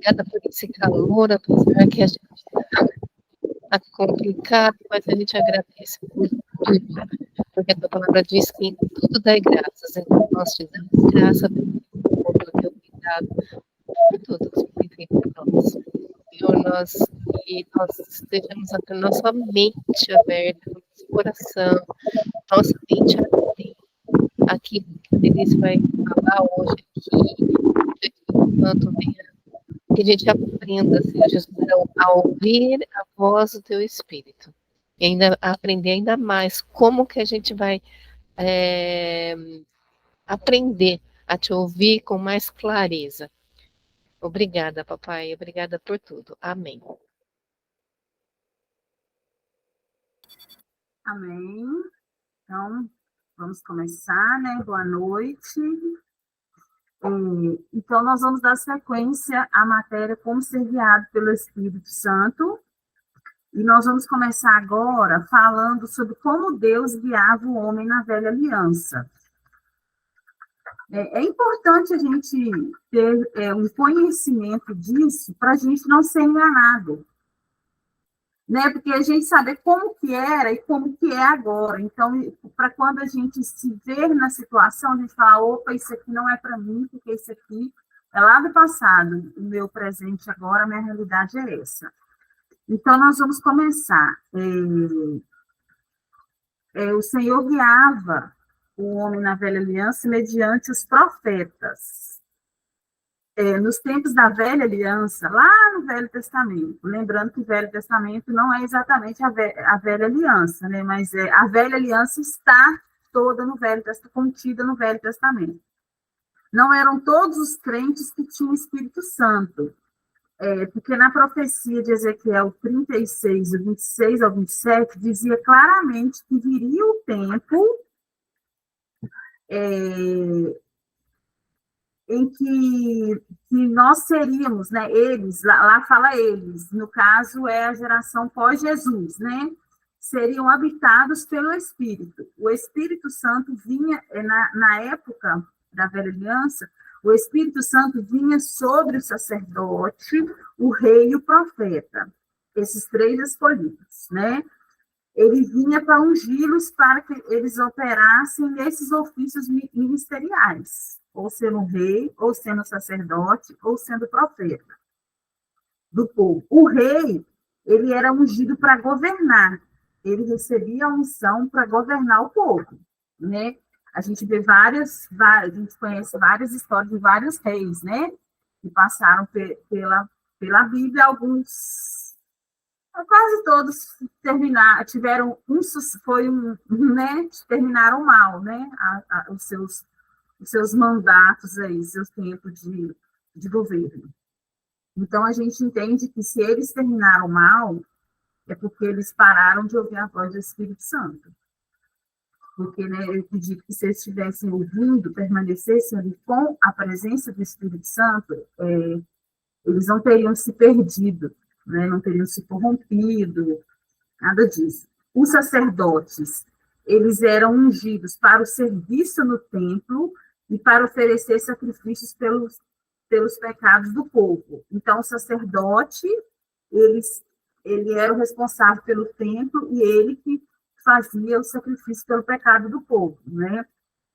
obrigada por esse calor, apesar que a gente está complicado, mas a gente agradece por tudo, porque a tua palavra diz que em tudo dai graças, então nós te damos graça pelo teu cuidado, por tudo que foi feito por nós. Senhor, nós estejamos com a nossa mente aberta, nosso coração, nossa mente atenta aqui que a Denise vai falar hoje aqui, enquanto que a gente aprenda, Senhor Jesus, a ouvir a voz do Teu Espírito. E ainda aprender ainda mais como que a gente vai aprender a Te ouvir com mais clareza. Obrigada, papai. Obrigada por tudo. Amém. Amém. Então, vamos começar, né? Boa noite. Então, nós vamos dar sequência à matéria Como Ser Guiado pelo Espírito Santo. E nós vamos começar agora falando sobre como Deus guiava o homem na velha aliança. É importante a gente ter um conhecimento disso para a gente não ser enganado, né? Porque a gente sabe como que era e como que é agora. Então, para quando a gente se ver na situação, a gente fala, opa, isso aqui não é para mim, porque isso aqui é lá do passado, o meu presente agora, a minha realidade é essa. Então, nós vamos começar. O Senhor guiava o homem na velha aliança mediante os profetas. Nos tempos da velha aliança, lá no Velho Testamento, lembrando que o Velho Testamento não é exatamente a velha aliança, né? Mas a velha aliança está toda no Velho Testamento, contida no Velho Testamento. Não eram todos os crentes que tinham o Espírito Santo, porque na profecia de Ezequiel 36, 26 ao 27, dizia claramente que viria o tempo em que nós seríamos, né, eles, lá fala eles, no caso é a geração pós-Jesus, né, seriam habitados pelo Espírito. O Espírito Santo vinha, na época da Velha Aliança, o Espírito Santo vinha sobre o sacerdote, o rei e o profeta, esses três escolhidos, né? Ele vinha para ungí-los para que eles operassem esses ofícios ministeriais, ou sendo rei, ou sendo sacerdote, ou sendo profeta do povo. O rei, ele era ungido para governar, ele recebia a unção para governar o povo, né? A gente vê a gente conhece várias histórias de vários reis, né? Que passaram pela Bíblia, alguns, quase todos tiveram terminaram mal, né? Os seus mandatos aí, seus tempos de governo. Então, a gente entende que se eles terminaram mal, é porque eles pararam de ouvir a voz do Espírito Santo. Porque, né, eu acredito que se eles estivessem ouvindo, permanecessem ali com a presença do Espírito Santo, eles não teriam se perdido, né, não teriam se corrompido, nada disso. Os sacerdotes, eles eram ungidos para o serviço no templo e para oferecer sacrifícios pelos pecados do povo. Então, o sacerdote, ele era o responsável pelo templo e ele que fazia o sacrifício pelo pecado do povo, né?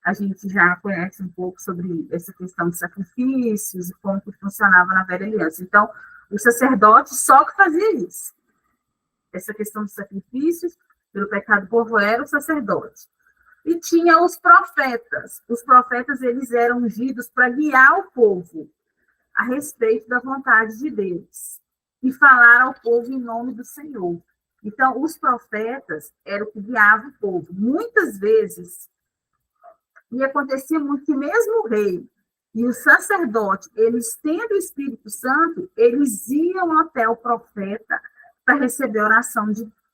A gente já conhece um pouco sobre essa questão de sacrifícios e como que funcionava na velha aliança. Então, o sacerdote só que fazia isso. Essa questão de sacrifícios pelo pecado do povo era o sacerdote. E tinha os profetas. Os profetas, eles eram ungidos para guiar o povo a respeito da vontade de Deus e falar ao povo em nome do Senhor. Então, os profetas eram o que guiavam o povo. Muitas vezes, e acontecia muito que mesmo o rei e o sacerdote, eles tendo o Espírito Santo, eles iam até o profeta para receber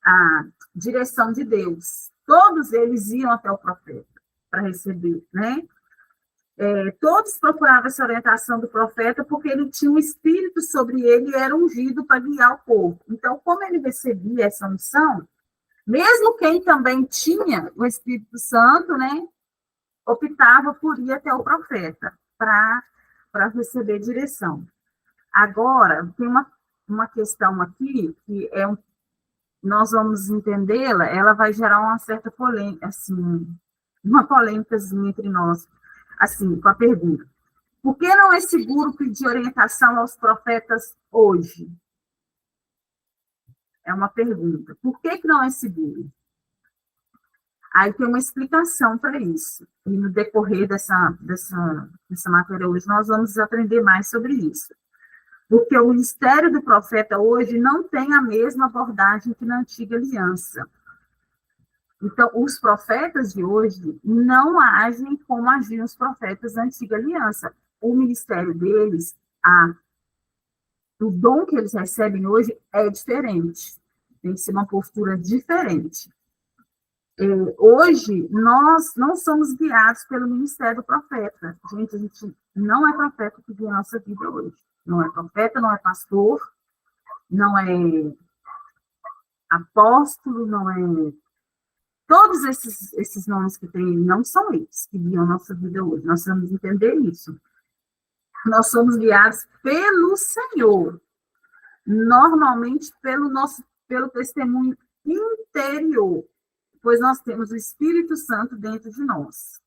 a direção de Deus. Todos eles iam até o profeta para receber, né? Todos procuravam essa orientação do profeta porque ele tinha um espírito sobre ele e era ungido para guiar o povo. Então, como ele recebia essa unção, mesmo quem também tinha o Espírito Santo, né, optava por ir até o profeta para receber direção. Agora, tem uma questão aqui, que nós vamos entendê-la, ela vai gerar uma certa polêmica, assim, uma polêmicazinha entre nós, assim, com a pergunta. Por que não é seguro pedir orientação aos profetas hoje? É uma pergunta. Por que não é seguro? Aí tem uma explicação para isso. E no decorrer dessa matéria hoje, nós vamos aprender mais sobre isso. Porque o ministério do profeta hoje não tem a mesma abordagem que na antiga aliança. Então, os profetas de hoje não agem como agiam os profetas da antiga aliança. O ministério deles, o dom que eles recebem hoje é diferente. Tem que ser uma postura diferente. Hoje, nós não somos guiados pelo ministério do profeta. Gente, a gente não é profeta que guia a nossa vida hoje. Não é profeta, não é pastor, não é apóstolo, não é... Todos esses nomes que tem, não são eles que guiam a nossa vida hoje. Nós precisamos entender isso. Nós somos guiados pelo Senhor. Normalmente, pelo testemunho interior, pois nós temos o Espírito Santo dentro de nós.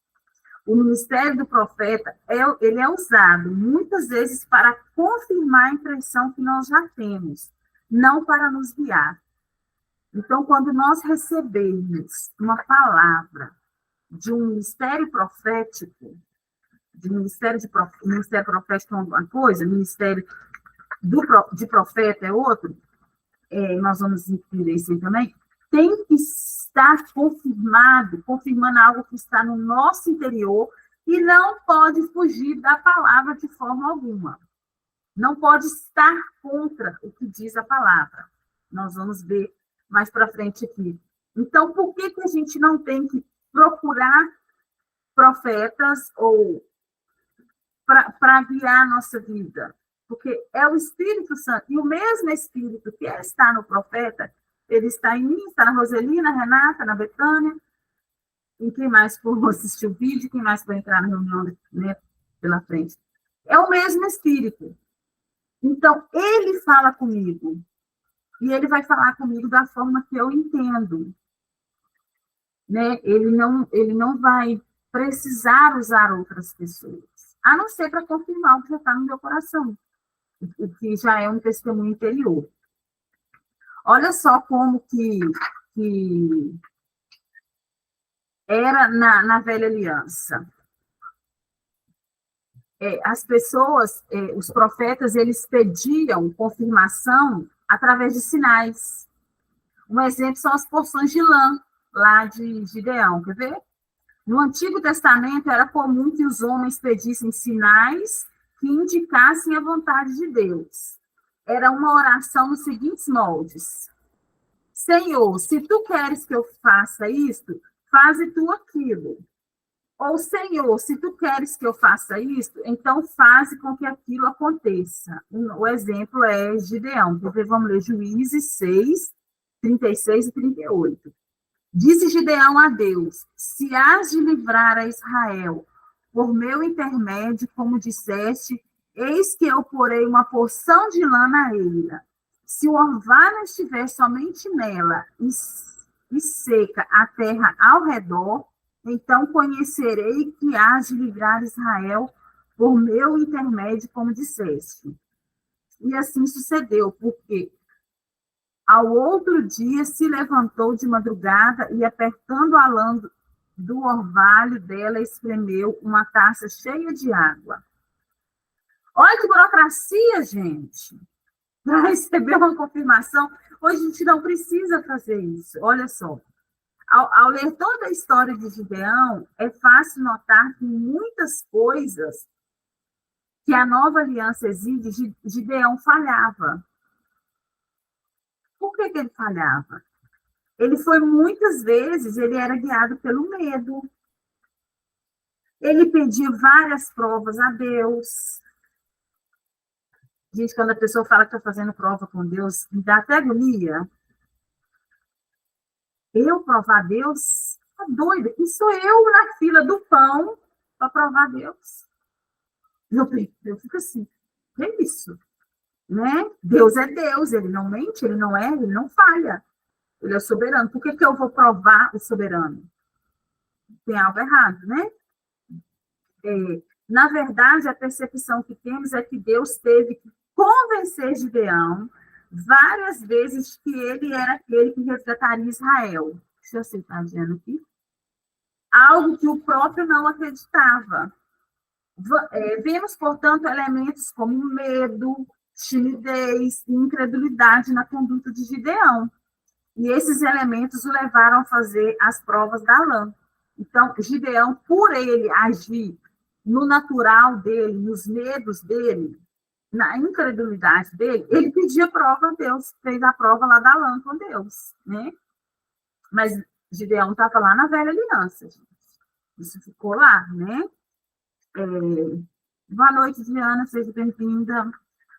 O ministério do profeta, ele é usado muitas vezes para confirmar a impressão que nós já temos, não para nos guiar. Então, quando nós recebemos uma palavra de um ministério profético, ministério profético é uma coisa, ministério de profeta é outro, nós vamos entender isso aí também, tem que estar confirmando algo que está no nosso interior e não pode fugir da palavra de forma alguma. Não pode estar contra o que diz a palavra. Nós vamos ver mais para frente aqui. Então, por que a gente não tem que procurar profetas ou para guiar a nossa vida? Porque é o Espírito Santo, e o mesmo Espírito que está no profeta, ele está em mim, está na Roseli, na Renata, na Betânia, e quem mais for assistir o vídeo, quem mais for entrar na reunião, né, pela frente. É o mesmo Espírito. Então, ele fala comigo, e ele vai falar comigo da forma que eu entendo. Né? Ele não vai precisar usar outras pessoas, a não ser para confirmar o que já está no meu coração, o que já é um testemunho interior. Olha só como que era na velha aliança. As pessoas, os profetas, eles pediam confirmação através de sinais. Um exemplo são as porções de lã, lá de Gideão, quer ver? No Antigo Testamento era comum que os homens pedissem sinais que indicassem a vontade de Deus. Era uma oração nos seguintes moldes: Senhor, se tu queres que eu faça isto, faze tu aquilo. Ou, Senhor, se tu queres que eu faça isto, então faze com que aquilo aconteça. O exemplo é Gideão. Vamos ler Juízes 6, 36 e 38. Disse Gideão a Deus: se hás de livrar a Israel por meu intermédio, como disseste, eis que eu porei uma porção de lã na eira. Se o orvalho estiver somente nela e seca a terra ao redor, então conhecerei que hás de livrar Israel por meu intermédio, como disseste. E assim sucedeu, porque ao outro dia se levantou de madrugada e, apertando a lã do orvalho dela, espremeu uma taça cheia de água. Olha que burocracia, gente! Para receber uma confirmação, hoje a gente não precisa fazer isso. Olha só. Ao ler toda a história de Gideão, é fácil notar que muitas coisas que a nova aliança exige, Gideão falhava. Por que ele falhava? Ele foi muitas vezes, ele era guiado pelo medo. Ele pedia várias provas a Deus. Gente, quando a pessoa fala que está fazendo prova com Deus, me dá até agonia. Eu provar Deus? Tá doida? E sou eu na fila do pão para provar Deus? Eu fico assim, é isso. né? Deus é Deus, ele não mente, ele não falha. Ele é soberano. Por que eu vou provar o soberano? Tem algo errado, né? Na verdade, a percepção que temos é que Deus teve que convencer Gideão várias vezes que ele era aquele que resgataria Israel. Deixa eu ver, tá dizendo aqui. Algo que o próprio não acreditava. Vemos, portanto, elementos como medo, timidez e incredulidade na conduta de Gideão. E esses elementos o levaram a fazer as provas da lã. Então, Gideão, por ele agir no natural dele, nos medos dele, na incredulidade dele, ele pedia prova a Deus, fez a prova lá da lã com Deus, né? Mas Gideão estava lá na velha aliança, gente. Isso ficou lá, né? Boa noite, Diana, seja bem-vinda.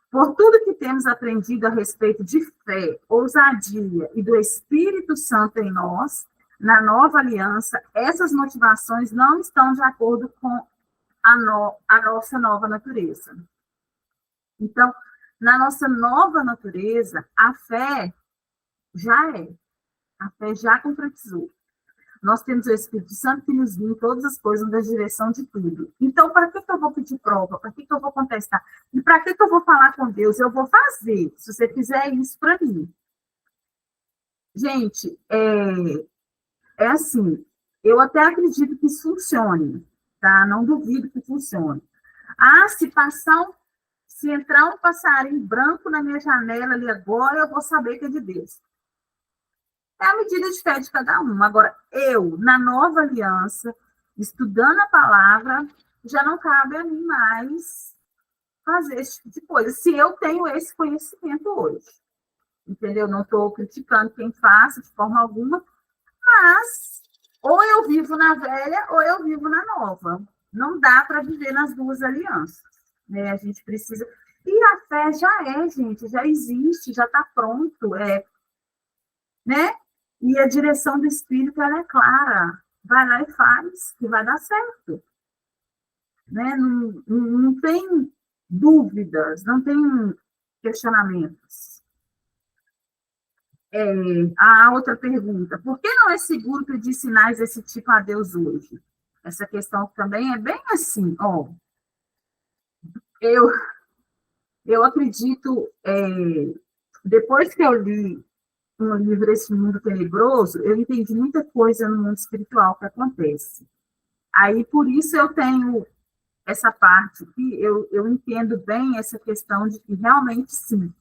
Por tudo que temos aprendido a respeito de fé, ousadia e do Espírito Santo em nós, na nova aliança, essas motivações não estão de acordo com a nossa nova natureza. Então, na nossa nova natureza, a fé já concretizou. Nós temos o Espírito Santo que nos guia em todas as coisas, na direção de tudo. Então, para que eu vou pedir prova? Para que eu vou contestar? E para que eu vou falar com Deus? Eu vou fazer, se você fizer isso para mim. Gente, é assim, eu até acredito que isso funcione, tá? Não duvido que funcione. Se entrar um passarinho branco na minha janela ali agora, eu vou saber que é de Deus. É a medida de fé de cada um. Agora, eu, na nova aliança, estudando a palavra, já não cabe a mim mais fazer esse tipo de coisa. Se eu tenho esse conhecimento hoje. Entendeu? Não estou criticando quem faça de forma alguma, mas ou eu vivo na velha ou eu vivo na nova. Não dá para viver nas duas alianças. Né? A gente precisa... E a fé gente, já existe, já está pronto. Né? E a direção do Espírito, ela é clara. Vai lá e faz, que vai dar certo. Né? Não tem dúvidas, não tem questionamentos. A outra pergunta, por que não é seguro pedir sinais desse tipo a Deus hoje? Essa questão também é bem assim, eu acredito, depois que eu li um livro, Esse Mundo Tenebroso, eu entendi muita coisa no mundo espiritual que acontece. Aí, por isso, eu tenho essa parte que eu entendo bem essa questão de que realmente, sim,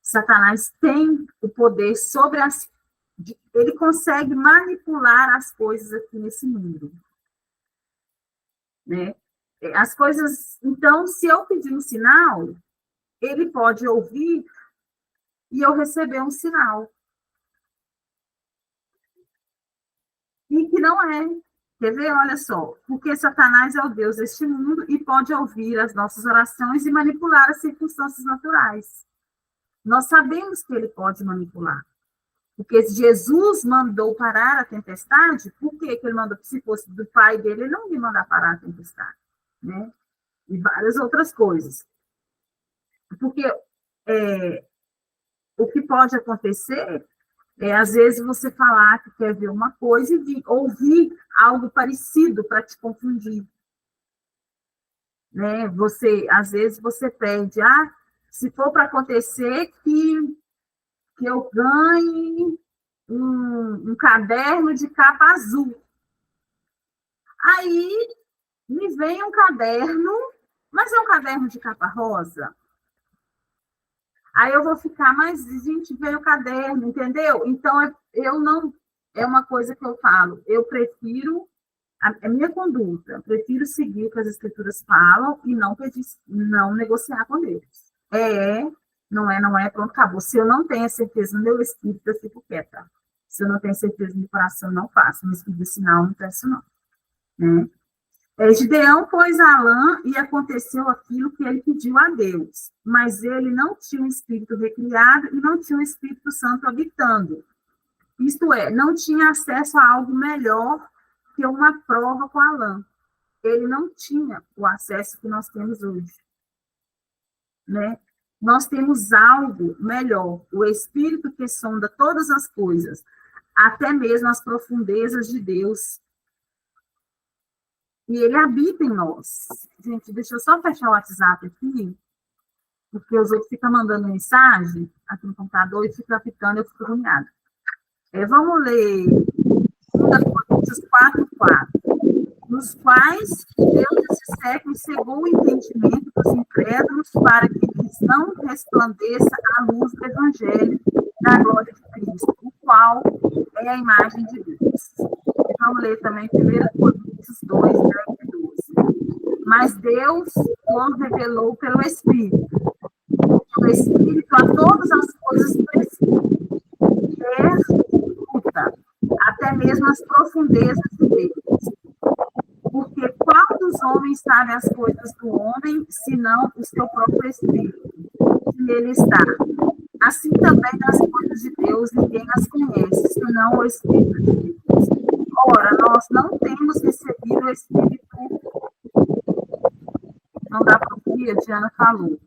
Satanás tem o poder sobre ele consegue manipular as coisas aqui nesse mundo. Né? As coisas... Então, se eu pedir um sinal, ele pode ouvir e eu receber um sinal. E que não é. Quer ver? Olha só. Porque Satanás é o Deus deste mundo e pode ouvir as nossas orações e manipular as circunstâncias naturais. Nós sabemos que ele pode manipular. Porque Jesus mandou parar a tempestade, por que ele mandou? Se fosse do pai dele, ele não ia mandar parar a tempestade. Né? E várias outras coisas. Porque o que pode acontecer às vezes, você falar que quer ver uma coisa e ouvir algo parecido para te confundir. Né? Às vezes, você pede, se for para acontecer que eu ganhe um caderno de capa azul. Aí, me vem um caderno, mas é um caderno de capa rosa. Aí eu vou ficar, mas gente, veio o caderno, entendeu? Então, eu não... É uma coisa que eu falo, eu prefiro... A minha conduta, eu prefiro seguir o que as escrituras falam e não negociar com Deus. Não é, pronto, acabou. Se eu não tenho certeza no meu espírito, eu fico quieta. Se eu não tenho certeza no meu coração, não faço. Mas pedir sinal, não peço não. Né? Gideão pôs a lã e aconteceu aquilo que ele pediu a Deus, mas ele não tinha um espírito recriado e não tinha um Espírito Santo habitando. Isto é, não tinha acesso a algo melhor que uma prova com a lã. Ele não tinha o acesso que nós temos hoje. Né? nós temos algo melhor, o Espírito que sonda todas as coisas, até mesmo as profundezas de Deus. E ele habita em nós. Gente, deixa eu só fechar o WhatsApp aqui, porque os outros ficam mandando mensagem aqui no computador e fica apitando, eu fico agoniada. Vamos ler 2 Coríntios 4:4. Nos quais Deus esse século cegou o entendimento dos incrédulos para que lhes não resplandeça a luz do Evangelho da glória de Cristo, o qual é a imagem de Deus. Vamos ler também 1 Coríntios 2:10-12. Mas Deus nos revelou pelo Espírito. O Espírito a todas as coisas precisa, escuta, até mesmo as profundezas de Deus. Porque qual dos homens sabe as coisas do homem, senão o seu próprio Espírito, que nele está? Assim também as coisas de Deus ninguém as conhece, senão o Espírito de Deus. Ora, nós não temos recebido o Espírito. Não dá para ouvir, a Diana falou.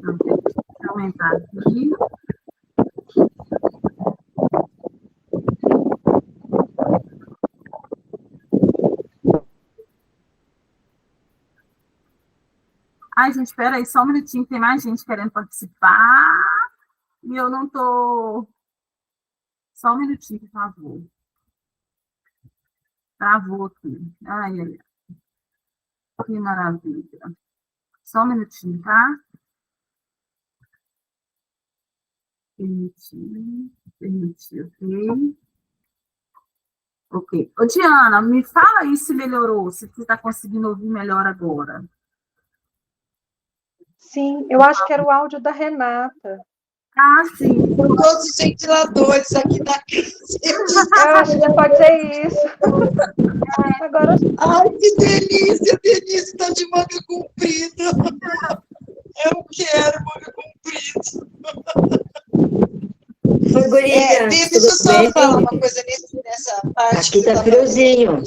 Não, tem que aumentar aqui. Ai, gente, espera aí, só um minutinho, tem mais gente querendo participar. E eu não tô... Só um minutinho, por favor. Travou aqui. Ai, ai, ai. Que maravilha. Só um minutinho, tá? Permitir, ok. Ok. Ô, Diana, me fala aí se melhorou, se você está conseguindo ouvir melhor agora. Sim, eu acho que era o áudio da Renata. Ah, sim. Com todos os ventiladores aqui na casa. Eu acho que pode ser isso. Agora... Ai, que delícia! Denise está de manga comprida. Eu quero manga comprida. Oi, guria, deixa eu só bem? falar uma coisa nessa parte. Aqui tá friozinho.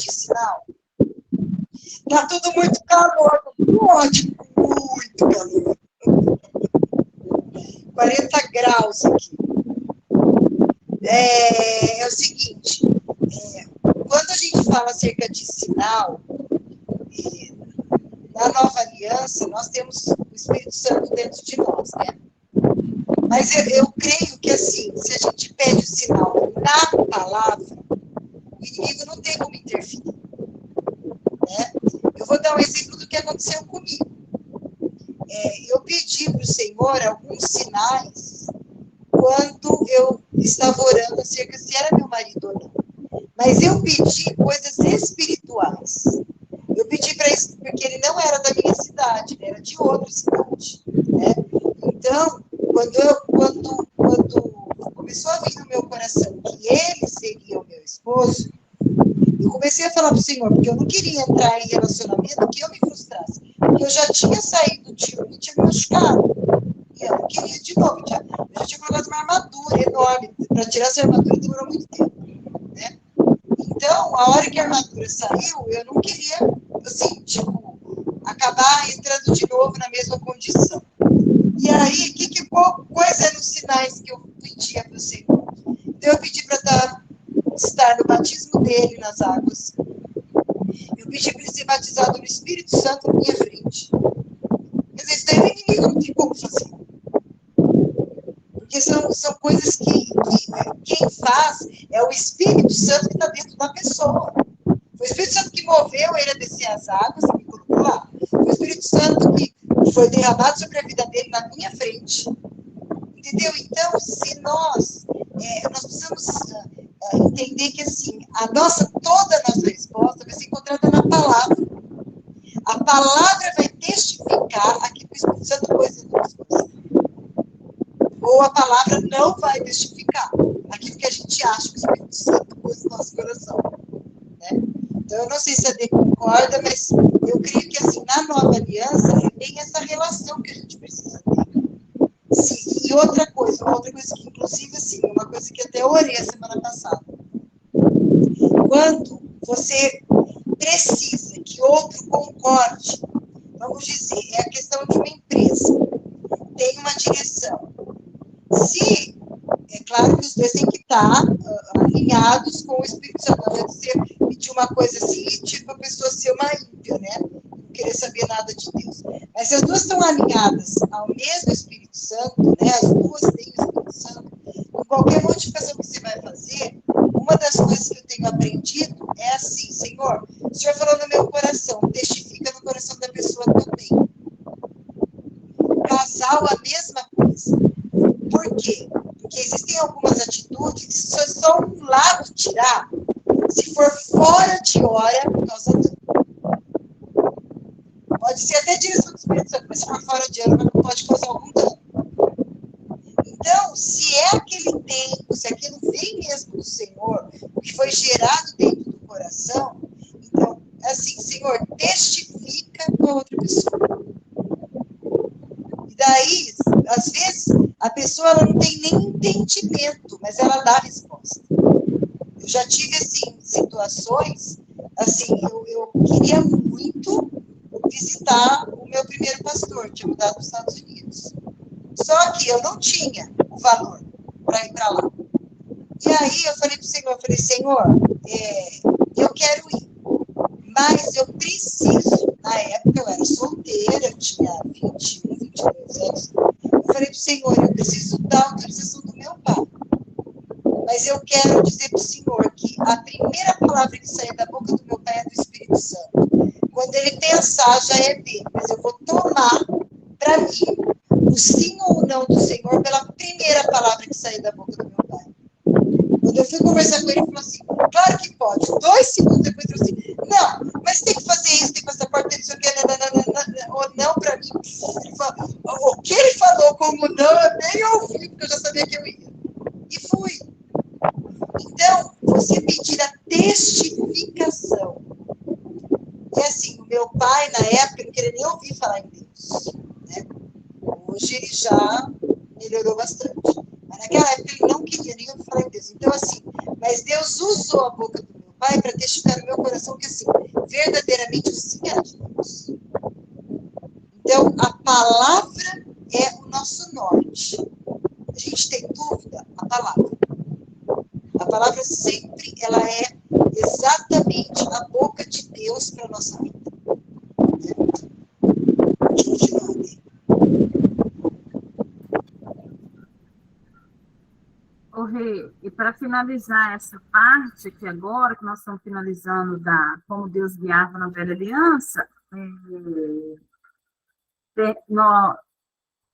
Tá tudo muito calor, tudo ótimo, muito calor. 40 graus aqui. É o seguinte, quando a gente fala acerca de sinal, na Nova Aliança, nós temos o Espírito Santo dentro de nós, né? Mas eu creio que, assim, se a gente pede o sinal na palavra, o inimigo não tem como interferir, né? Eu vou dar um exemplo do que aconteceu comigo. Eu pedi para o Senhor alguns sinais quando eu estava orando acerca se era meu marido ou não. Mas eu pedi coisas espirituais. Eu pedi para isso porque ele não era da minha cidade, ele era de outra cidade, né? Então, quando começou a vir no meu coração que ele seria o meu esposo, eu comecei a falar para o Senhor, porque eu não queria entrar em relacionamento que eu me frustrasse, porque eu já tinha saído de um e tinha me machucado, e eu não queria de novo, eu já tinha colocado uma armadura enorme, para tirar essa armadura demorou muito tempo, né? Então, a hora que a armadura saiu, eu não queria, assim, acabar entrando de novo na mesma condição. E aí, quais eram os sinais que eu pedia para o Senhor? Então, eu pedi para estar no batismo dele nas águas. Eu pedi para ele ser batizado no Espírito Santo na minha frente. Quer dizer, isso daí o inimigo não tem como fazer. Porque são coisas que quem faz é o Espírito Santo que está dentro da pessoa. Foi o Espírito Santo que moveu ele a descer as águas e me colocou lá. Foi o Espírito Santo que foi derramado sobre a vida dele na minha frente. Entendeu? Então, se nós precisamos entender que, assim, toda a nossa resposta vai ser encontrada na palavra. A palavra vai testificar aquilo que o Espírito Santo pôs em nosso coração. Ou a palavra não vai testificar aquilo que a gente acha que o Espírito Santo pôs no nosso coração. Né? Então, eu não sei se a Dê concorda, mas eu creio que, assim, na Nova Aliança, tem essa relação que a gente precisa ter. Sim, e outra coisa que, inclusive, assim, uma coisa que até eu orei a semana passada. Quando você precisa que outro concorde, vamos dizer, é a questão de uma empresa. beleza, tem uma direção. Se, é claro que os dois têm que estar alinhados com o Espírito Santo, não adianta você pedir uma coisa assim, tipo a pessoa ser uma ímpia, né? Não querer saber nada de Deus. Mas se as duas estão alinhadas ao mesmo Espírito Santo, né? As duas têm o Espírito Santo, em qualquer modificação que você vai fazer, uma das coisas que eu tenho aprendido é assim, Senhor, o Senhor falou no meu coração, testifica no coração da pessoa também. Casal, a mesma coisa. Por quê? Porque existem algumas atitudes que só um lado tirar, se for fora de hora, causa dano. Pode ser até direção do Espírito Santo, mas se for fora de hora, pode causar algum dano. Então, se é aquele tempo, se aquilo vem mesmo do Senhor, o que foi gerado dentro do coração, então, assim, Senhor, testifica com a outra pessoa. E daí, às vezes, a pessoa ela não tem nem entendimento, mas ela dá a resposta. Eu já tive, assim, situações, assim, eu queria muito visitar o meu primeiro pastor, tinha mudado para os Estados Unidos. Só que eu não tinha o valor para ir para lá. E aí eu falei para o Senhor, eu quero ir, mas eu preciso, na época eu era solteira, eu tinha 21, 22 anos, eu falei para o Senhor, eu preciso da autorização do meu pai. Mas eu quero dizer para o Senhor que a primeira palavra que sair da boca do meu pai é do Espírito Santo. Quando ele pensar, já é dele, mas eu vou tomar para mim o sim ou não do Senhor pela primeira palavra que sair da boca do meu pai. Quando eu fui conversar com ele, ele falou assim, claro que pode. 2 segundos depois ele falou assim, não, mas tem que fazer isso, tem que fazer a porta, não sei o que, ou não para mim. Ele falou, o que ele falou como não, eu nem ouvi, porque eu já sabia que eu ia. E fui. Então, você pedir a testificação. E assim, o meu pai, na época, não queria nem ouvir falar em Deus. Né? Hoje ele já melhorou bastante. Mas naquela época ele não queria nem ouvir falar em Deus. Então, assim, mas Deus usou a boca do meu pai para testificar no meu coração que, assim, verdadeiramente o sim era de Deus. Então, a palavra é o nosso norte. A gente tem dúvida? A palavra. A palavra sempre, ela é exatamente a boca de Deus para a nossa vida. Ô, Rê, e para finalizar essa parte aqui agora, que nós estamos finalizando da como Deus guiava na velha aliança,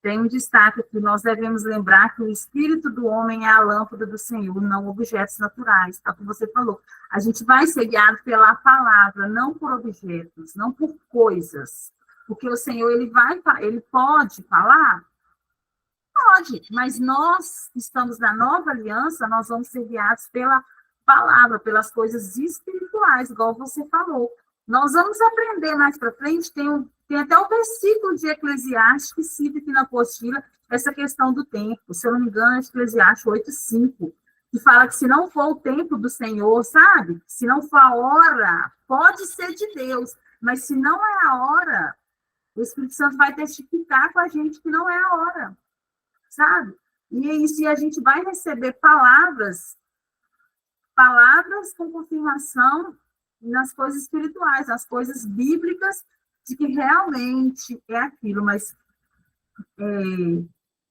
tem um destaque que nós devemos lembrar que o espírito do homem é a lâmpada do Senhor, não objetos naturais, é o que você falou. A gente vai ser guiado pela palavra, não por objetos, não por coisas. Porque o Senhor, ele pode falar? Pode, mas nós que estamos na nova aliança, nós vamos ser guiados pela palavra, pelas coisas espirituais, igual você falou. Nós vamos aprender mais para frente, tem até o versículo de Eclesiastes que cita aqui na apostila essa questão do tempo. Se eu não me engano, é Eclesiastes 8:5, que fala que se não for o tempo do Senhor, sabe? Se não for a hora, pode ser de Deus, mas se não é a hora, o Espírito Santo vai testificar com a gente que não é a hora, sabe? E é isso, e a gente vai receber palavras com confirmação nas coisas espirituais, nas coisas bíblicas, de que realmente é aquilo, mas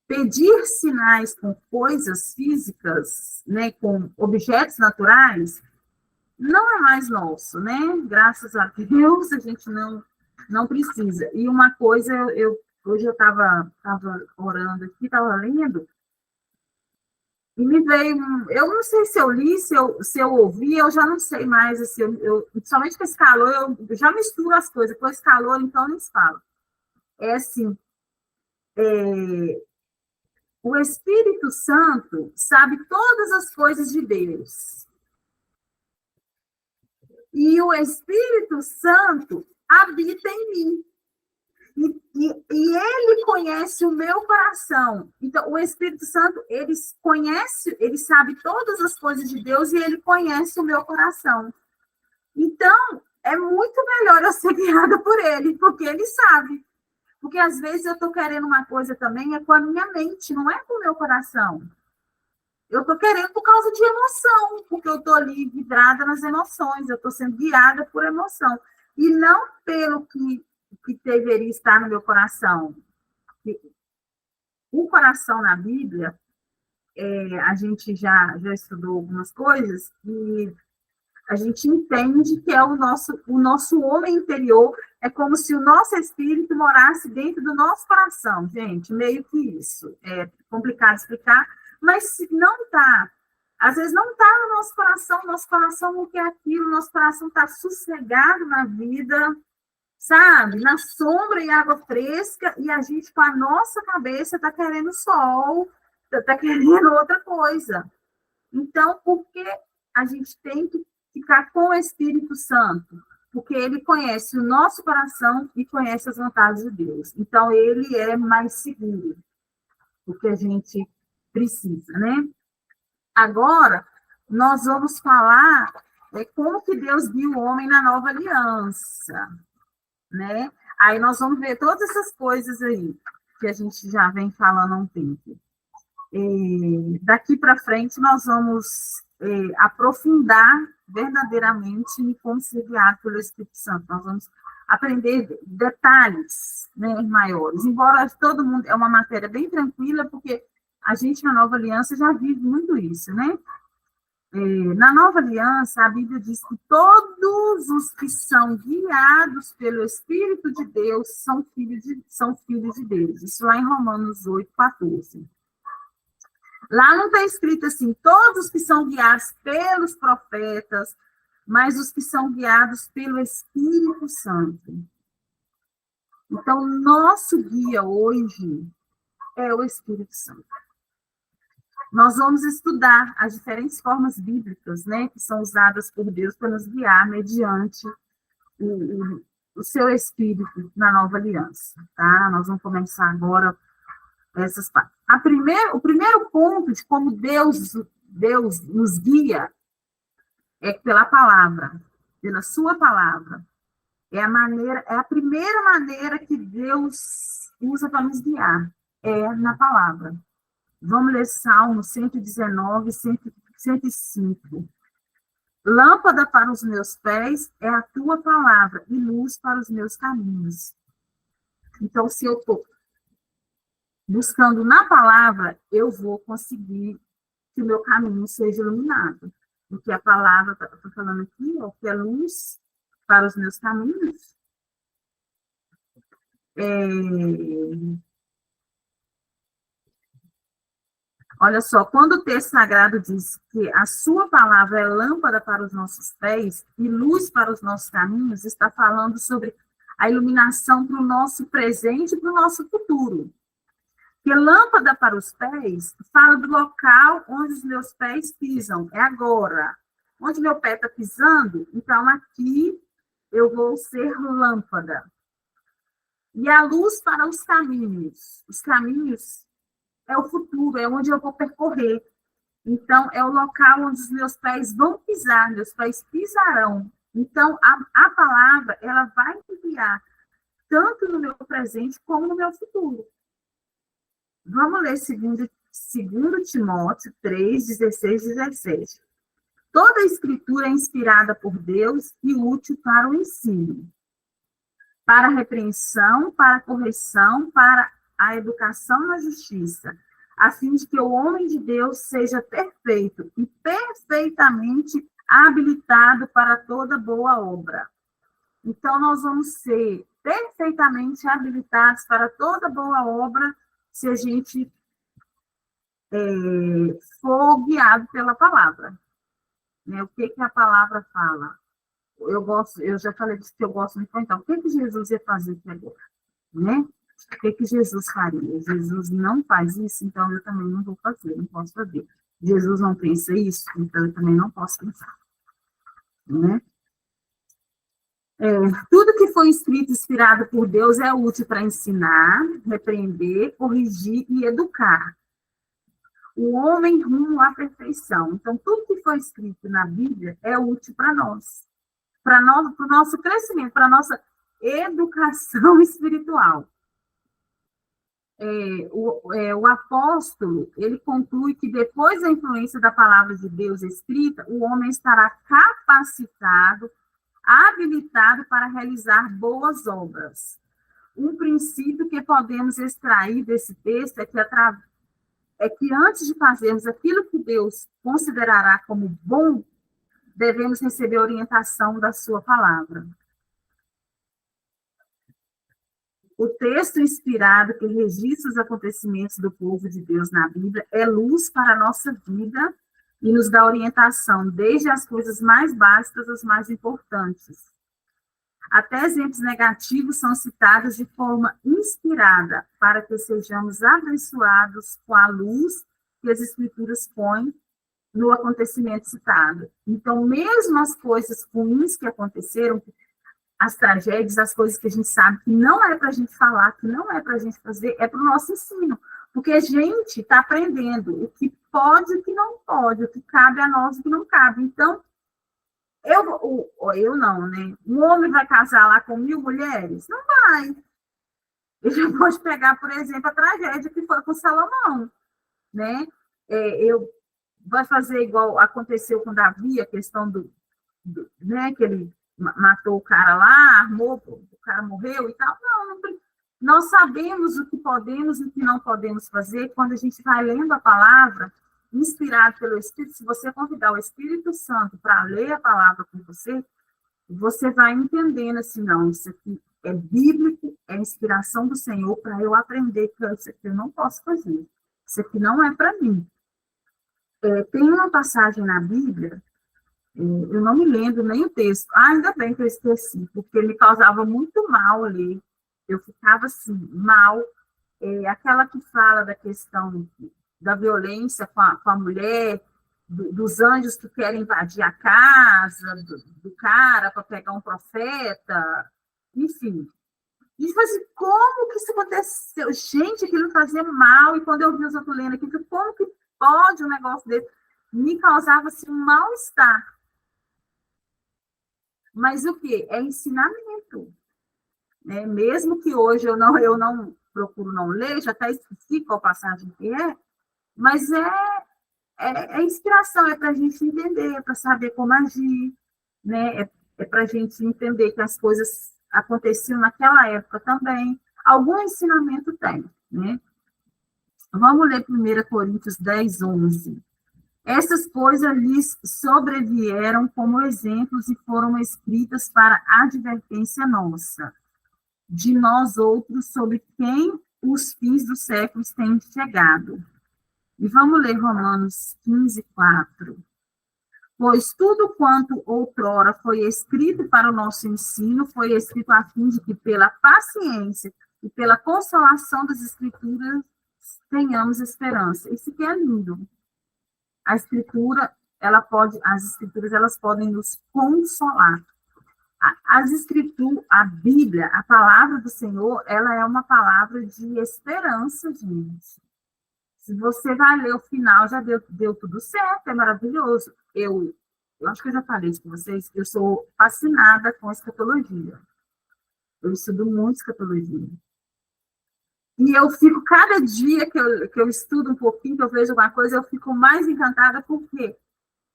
pedir sinais com coisas físicas, né, com objetos naturais, não é mais nosso, né? Graças a Deus, a gente não precisa. E uma coisa, hoje eu estava orando aqui, estava lendo, e me veio, eu não sei se eu li, se eu ouvi, eu já não sei mais, assim, somente com esse calor, eu já misturo as coisas, com esse calor, então eu nem falo. É assim, o Espírito Santo sabe todas as coisas de Deus. E o Espírito Santo habita em mim. E ele conhece o meu coração. Então, o Espírito Santo, ele sabe todas as coisas de Deus e ele conhece o meu coração. Então, é muito melhor eu ser guiada por ele, porque ele sabe. Porque às vezes eu estou querendo uma coisa também, é com a minha mente, não é com o meu coração. Eu estou querendo por causa de emoção, porque eu estou ali vidrada nas emoções, eu estou sendo guiada por emoção. E não pelo que deveria estar no meu coração. O coração na Bíblia, a gente já estudou algumas coisas, e a gente entende que é o nosso homem interior, é como se o nosso espírito morasse dentro do nosso coração, gente, meio que isso. É complicado explicar, mas se não está, às vezes não está no nosso coração não quer aquilo, nosso coração está sossegado na vida, sabe? Na sombra e água fresca, e a gente, com a nossa cabeça, está querendo sol, está querendo outra coisa. Então, por que a gente tem que ficar com o Espírito Santo? Porque ele conhece o nosso coração e conhece as vontades de Deus. Então, ele é mais seguro do que a gente precisa, né? Agora, nós vamos falar como que Deus viu o homem na nova aliança, né? Aí nós vamos ver todas essas coisas aí que a gente já vem falando há um tempo. E daqui para frente nós vamos aprofundar verdadeiramente em como ser guiado pelo Espírito Santo. Nós vamos aprender detalhes, né, maiores. Embora todo mundo é uma matéria bem tranquila, porque a gente na Nova Aliança já vive muito isso, né? Na Nova Aliança, a Bíblia diz que todos os que são guiados pelo Espírito de Deus são filhos de Deus. Isso lá em Romanos 8:14. Lá não está escrito assim, todos os que são guiados pelos profetas, mas os que são guiados pelo Espírito Santo. Então, nosso guia hoje é o Espírito Santo. Nós vamos estudar as diferentes formas bíblicas, né, que são usadas por Deus para nos guiar mediante o seu Espírito na nova aliança, tá? Nós vamos começar agora essas partes. O primeiro ponto de como Deus nos guia é pela palavra, pela sua palavra. É a primeira maneira que Deus usa para nos guiar, é na palavra. Vamos ler Salmo 119, 105. Lâmpada para os meus pés é a tua palavra e luz para os meus caminhos. Então, se eu estou buscando na palavra, eu vou conseguir que o meu caminho seja iluminado. Porque a palavra, estou falando aqui, que é luz para os meus caminhos. Olha só, quando o texto sagrado diz que a sua palavra é lâmpada para os nossos pés e luz para os nossos caminhos, está falando sobre a iluminação para o nosso presente e para o nosso futuro. Porque lâmpada para os pés fala do local onde os meus pés pisam, é agora. Onde meu pé está pisando, então aqui eu vou ser lâmpada. E a luz para os caminhos. Os caminhos é o futuro, é onde eu vou percorrer. Então, é o local onde os meus pés vão pisar, meus pés pisarão. Então, a palavra, ela vai me guiar tanto no meu presente como no meu futuro. Vamos ler 2 Timóteo 3, 16 e 17. Toda a escritura é inspirada por Deus e útil para o ensino, para a repreensão, para a correção, para a educação na justiça, a fim de que o homem de Deus seja perfeito e perfeitamente habilitado para toda boa obra. Então, nós vamos ser perfeitamente habilitados para toda boa obra se a gente for guiado pela palavra. Né? O que a palavra fala? Eu já falei disso que eu gosto muito, então, o que Jesus ia fazer aqui agora? Né? O que Jesus faria? Jesus não faz isso, então eu também não vou fazer, não posso fazer. Jesus não pensa isso, então eu também não posso pensar. Né? Tudo que foi escrito, inspirado por Deus, é útil para ensinar, repreender, corrigir e educar o homem rumo à perfeição. Então, tudo que foi escrito na Bíblia é útil para nós, para o nosso crescimento, para a nossa educação espiritual. o apóstolo, ele conclui que depois da influência da palavra de Deus escrita, o homem estará capacitado, habilitado para realizar boas obras. Um princípio que podemos extrair desse texto é que antes de fazermos aquilo que Deus considerará como bom, devemos receber orientação da sua palavra. O texto inspirado que registra os acontecimentos do povo de Deus na Bíblia é luz para a nossa vida e nos dá orientação, desde as coisas mais básicas às mais importantes. Até exemplos negativos são citados de forma inspirada, para que sejamos abençoados com a luz que as Escrituras põem no acontecimento citado. Então, mesmo as coisas ruins que aconteceram, as tragédias, as coisas que a gente sabe que não é para a gente falar, que não é para a gente fazer, é para o nosso ensino. Porque a gente está aprendendo o que pode e o que não pode, o que cabe a nós e o que não cabe. Então, eu não, né? Um homem vai casar lá com 1000 mulheres? Não vai. Ele pode pegar, por exemplo, a tragédia que foi com Salomão, né? Vai fazer igual aconteceu com Davi, a questão né, que ele matou o cara lá, armou, o cara morreu e tal. Não, nós sabemos o que podemos e o que não podemos fazer quando a gente vai lendo a palavra, inspirado pelo Espírito. Se você convidar o Espírito Santo para ler a palavra com você, você vai entendendo assim, não, isso aqui é bíblico, é inspiração do Senhor para eu aprender que isso aqui eu não posso fazer. Isso aqui não é para mim. Tem uma passagem na Bíblia, eu não me lembro nem o texto, ainda bem que eu esqueci, porque me causava muito mal ler, eu ficava assim, mal, aquela que fala da questão da violência com a mulher, dos anjos que querem invadir a casa do cara para pegar um profeta, enfim. E tipo assim, como que isso aconteceu? Gente, aquilo fazia mal, e quando eu vi os outros lendo aqui, como que pode um negócio desse? Me causava assim, um mal-estar. Mas o quê? É ensinamento. Né? Mesmo que hoje eu não procuro não ler, já até esqueci qual passagem que é, mas é inspiração, é para a gente entender, é para saber como agir, né? É para a gente entender que as coisas aconteciam naquela época também. Algum ensinamento tem, né? Vamos ler 1 Coríntios 10, 11. Essas coisas lhes sobrevieram como exemplos e foram escritas para advertência nossa, de nós outros, sobre quem os fins dos séculos têm chegado. E vamos ler Romanos 15, 4. Pois tudo quanto outrora foi escrito para o nosso ensino, foi escrito a fim de que, pela paciência e pela consolação das Escrituras, tenhamos esperança. Isso que é lindo. A Escritura, as Escrituras, elas podem nos consolar. A Bíblia, a palavra do Senhor, ela é uma palavra de esperança, gente. Se você vai ler o final, já deu tudo certo, é maravilhoso. Eu acho que eu já falei isso com vocês, eu sou fascinada com escatologia. Eu estudo muito escatologia. E eu fico, cada dia que eu estudo um pouquinho, que eu vejo alguma coisa, eu fico mais encantada, porque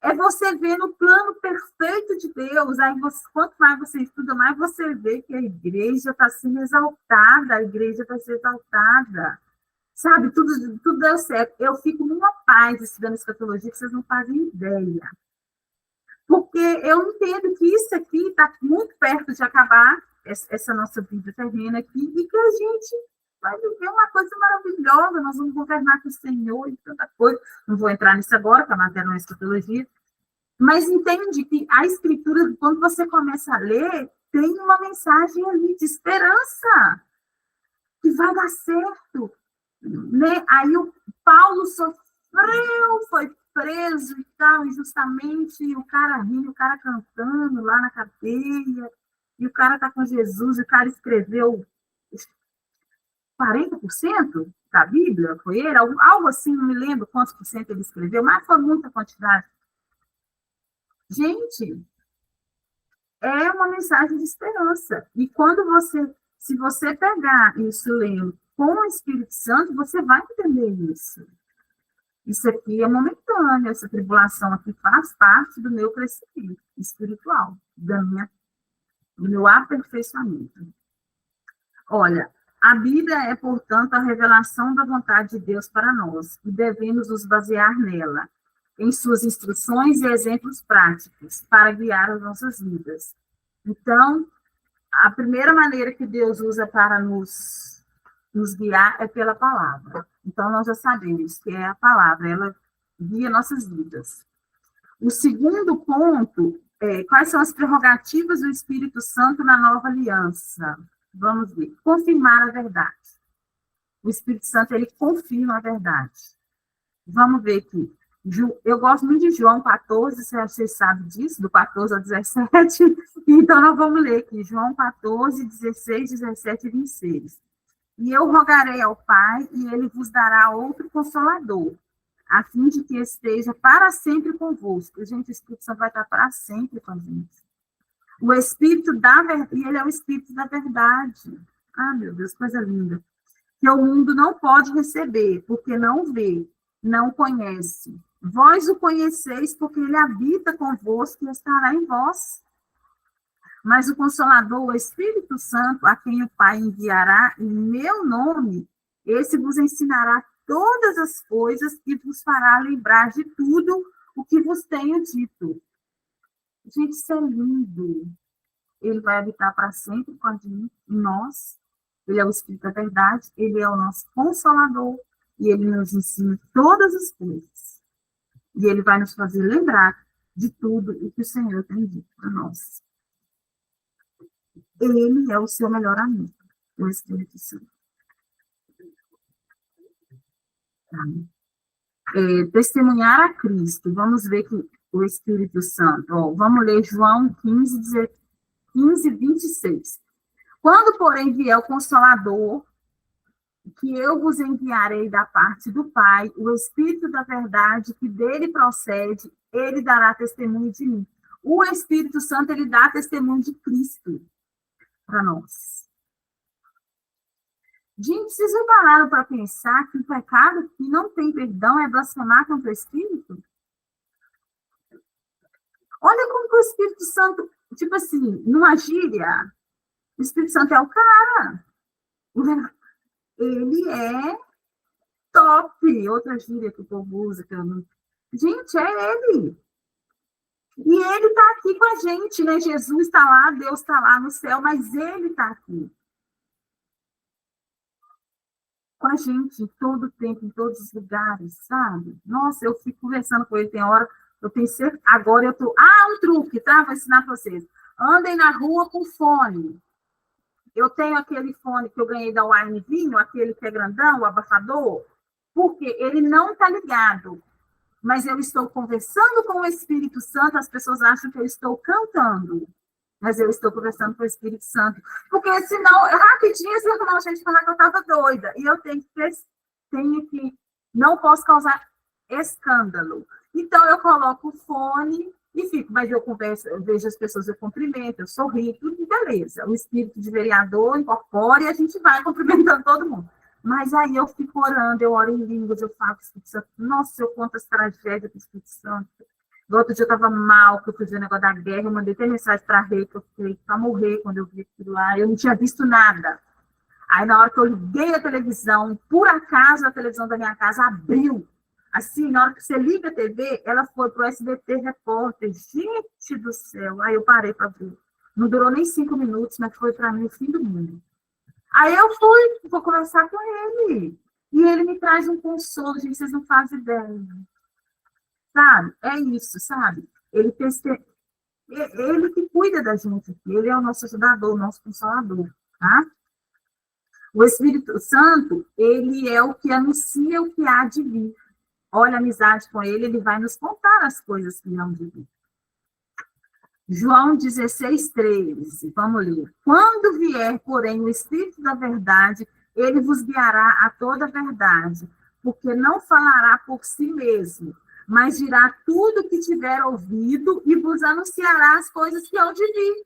é você ver no plano perfeito de Deus. Aí quanto mais você estuda, mais você vê que a igreja está sendo exaltada, a igreja vai ser exaltada. Sabe, tudo deu certo. Eu fico numa paz estudando escatologia que vocês não fazem ideia. Porque eu entendo que isso aqui está muito perto de acabar, essa nossa vida terrena aqui, e que a gente vai viver uma coisa maravilhosa, nós vamos governar com o Senhor e tanta coisa. Não vou entrar nisso agora, porque a matéria não é escatologia. Mas entende que a Escritura, quando você começa a ler, tem uma mensagem ali de esperança, que vai dar certo. Né? Aí o Paulo sofreu, foi preso e tal, injustamente, e o cara rindo, o cara cantando lá na cadeia, e o cara está com Jesus, e o cara escreveu 40% da Bíblia, foi ele? Algo assim, não me lembro quantos por cento ele escreveu, mas foi muita quantidade. Gente, é uma mensagem de esperança. E quando se você pegar isso lendo com o Espírito Santo, você vai entender isso. Isso aqui é momentâneo, essa tribulação aqui faz parte do meu crescimento espiritual, do meu aperfeiçoamento. Olha, a Bíblia é, portanto, a revelação da vontade de Deus para nós, e devemos nos basear nela, em suas instruções e exemplos práticos, para guiar as nossas vidas. Então, a primeira maneira que Deus usa para nos guiar é pela palavra. Então, nós já sabemos que é a palavra, ela guia nossas vidas. O segundo ponto é quais são as prerrogativas do Espírito Santo na nova aliança. Vamos ver. Confirmar a verdade. O Espírito Santo, ele confirma a verdade. Vamos ver aqui. Eu gosto muito de João 14, vocês sabem disso, do 14 ao 17. Então, nós vamos ler aqui. João 14, 16, 17 e 26. E eu rogarei ao Pai, e ele vos dará outro Consolador, a fim de que esteja para sempre convosco. Gente, o Espírito Santo vai estar para sempre com a gente. O Espírito da verdade, e ele é o Espírito da verdade. Ah, meu Deus, coisa linda. Que o mundo não pode receber, porque não vê, não conhece. Vós o conheceis, porque ele habita convosco e estará em vós. Mas o Consolador, o Espírito Santo, a quem o Pai enviará em meu nome, esse vos ensinará todas as coisas e vos fará lembrar de tudo o que vos tenho dito. Gente, isso é lindo. Ele vai habitar para sempre com a gente, em nós. Ele é o Espírito da verdade, ele é o nosso Consolador, e ele nos ensina todas as coisas. E ele vai nos fazer lembrar de tudo o que o Senhor tem dito para nós. Ele é o seu melhor amigo, o Espírito Santo. Testemunhar a Cristo. Vamos ver que o Espírito Santo. Vamos ler João 15, 26. Quando, porém, vier o Consolador, que eu vos enviarei da parte do Pai, o Espírito da verdade, que dele procede, ele dará testemunho de mim. O Espírito Santo, ele dá testemunho de Cristo para nós. Gente, vocês já pararam para pensar que o pecado que não tem perdão é blasfemar contra o Espírito? Olha como que o Espírito Santo, tipo assim, numa gíria, o Espírito Santo é o cara. Ele é top. Outra gíria que o povo usa. Que eu não... Gente, é ele. E ele está aqui com a gente, né? Jesus está lá, Deus está lá no céu, mas ele está aqui. Com a gente, em todo o tempo, em todos os lugares, sabe? Nossa, eu fico conversando com ele, tem hora, eu tenho certeza, agora eu tô... um truque, tá? Vou ensinar para vocês. Andem na rua com fone. Eu tenho aquele fone que eu ganhei da Wine Vinho, aquele que é grandão, o abafador, porque ele não está ligado. Mas eu estou conversando com o Espírito Santo, as pessoas acham que eu estou cantando, mas eu estou conversando com o Espírito Santo. Porque senão, rapidinho, senão a gente falar que eu estava doida. E eu tenho que, não posso causar escândalo. Então, eu coloco o fone e fico, mas eu converso, eu vejo as pessoas, eu cumprimento, eu sorrio, tudo beleza. O espírito de vereador incorpora e a gente vai cumprimentando todo mundo. Mas aí eu fico orando, eu oro em línguas, eu falo com o Espírito Santo. Nossa, eu conto as tragédias do Espírito Santo. No outro dia eu estava mal, que eu fui ver o negócio da guerra, eu mandei até mensagem para a Rei, que eu fiquei para morrer quando eu vi aquilo lá. Eu não tinha visto nada. Aí na hora que eu liguei a televisão, por acaso a televisão da minha casa abriu. Assim, na hora que você liga a TV, ela foi para o SBT Repórter. Gente do céu! Aí eu parei para ver. Não durou nem 5 minutos, mas foi para mim o fim do mundo. Aí eu vou conversar com ele. E ele me traz um consolo, gente, vocês não fazem ideia. Sabe? É isso, sabe? Ele que cuida da gente aqui. Ele é o nosso ajudador, o nosso consolador, tá? O Espírito Santo, ele é o que anuncia o que há de vir. Olha a amizade com ele, ele vai nos contar as coisas que hão de vir. João 16, 13, vamos ler. Quando vier, porém, o Espírito da verdade, ele vos guiará a toda a verdade, porque não falará por si mesmo, mas dirá tudo o que tiver ouvido e vos anunciará as coisas que hão de vir.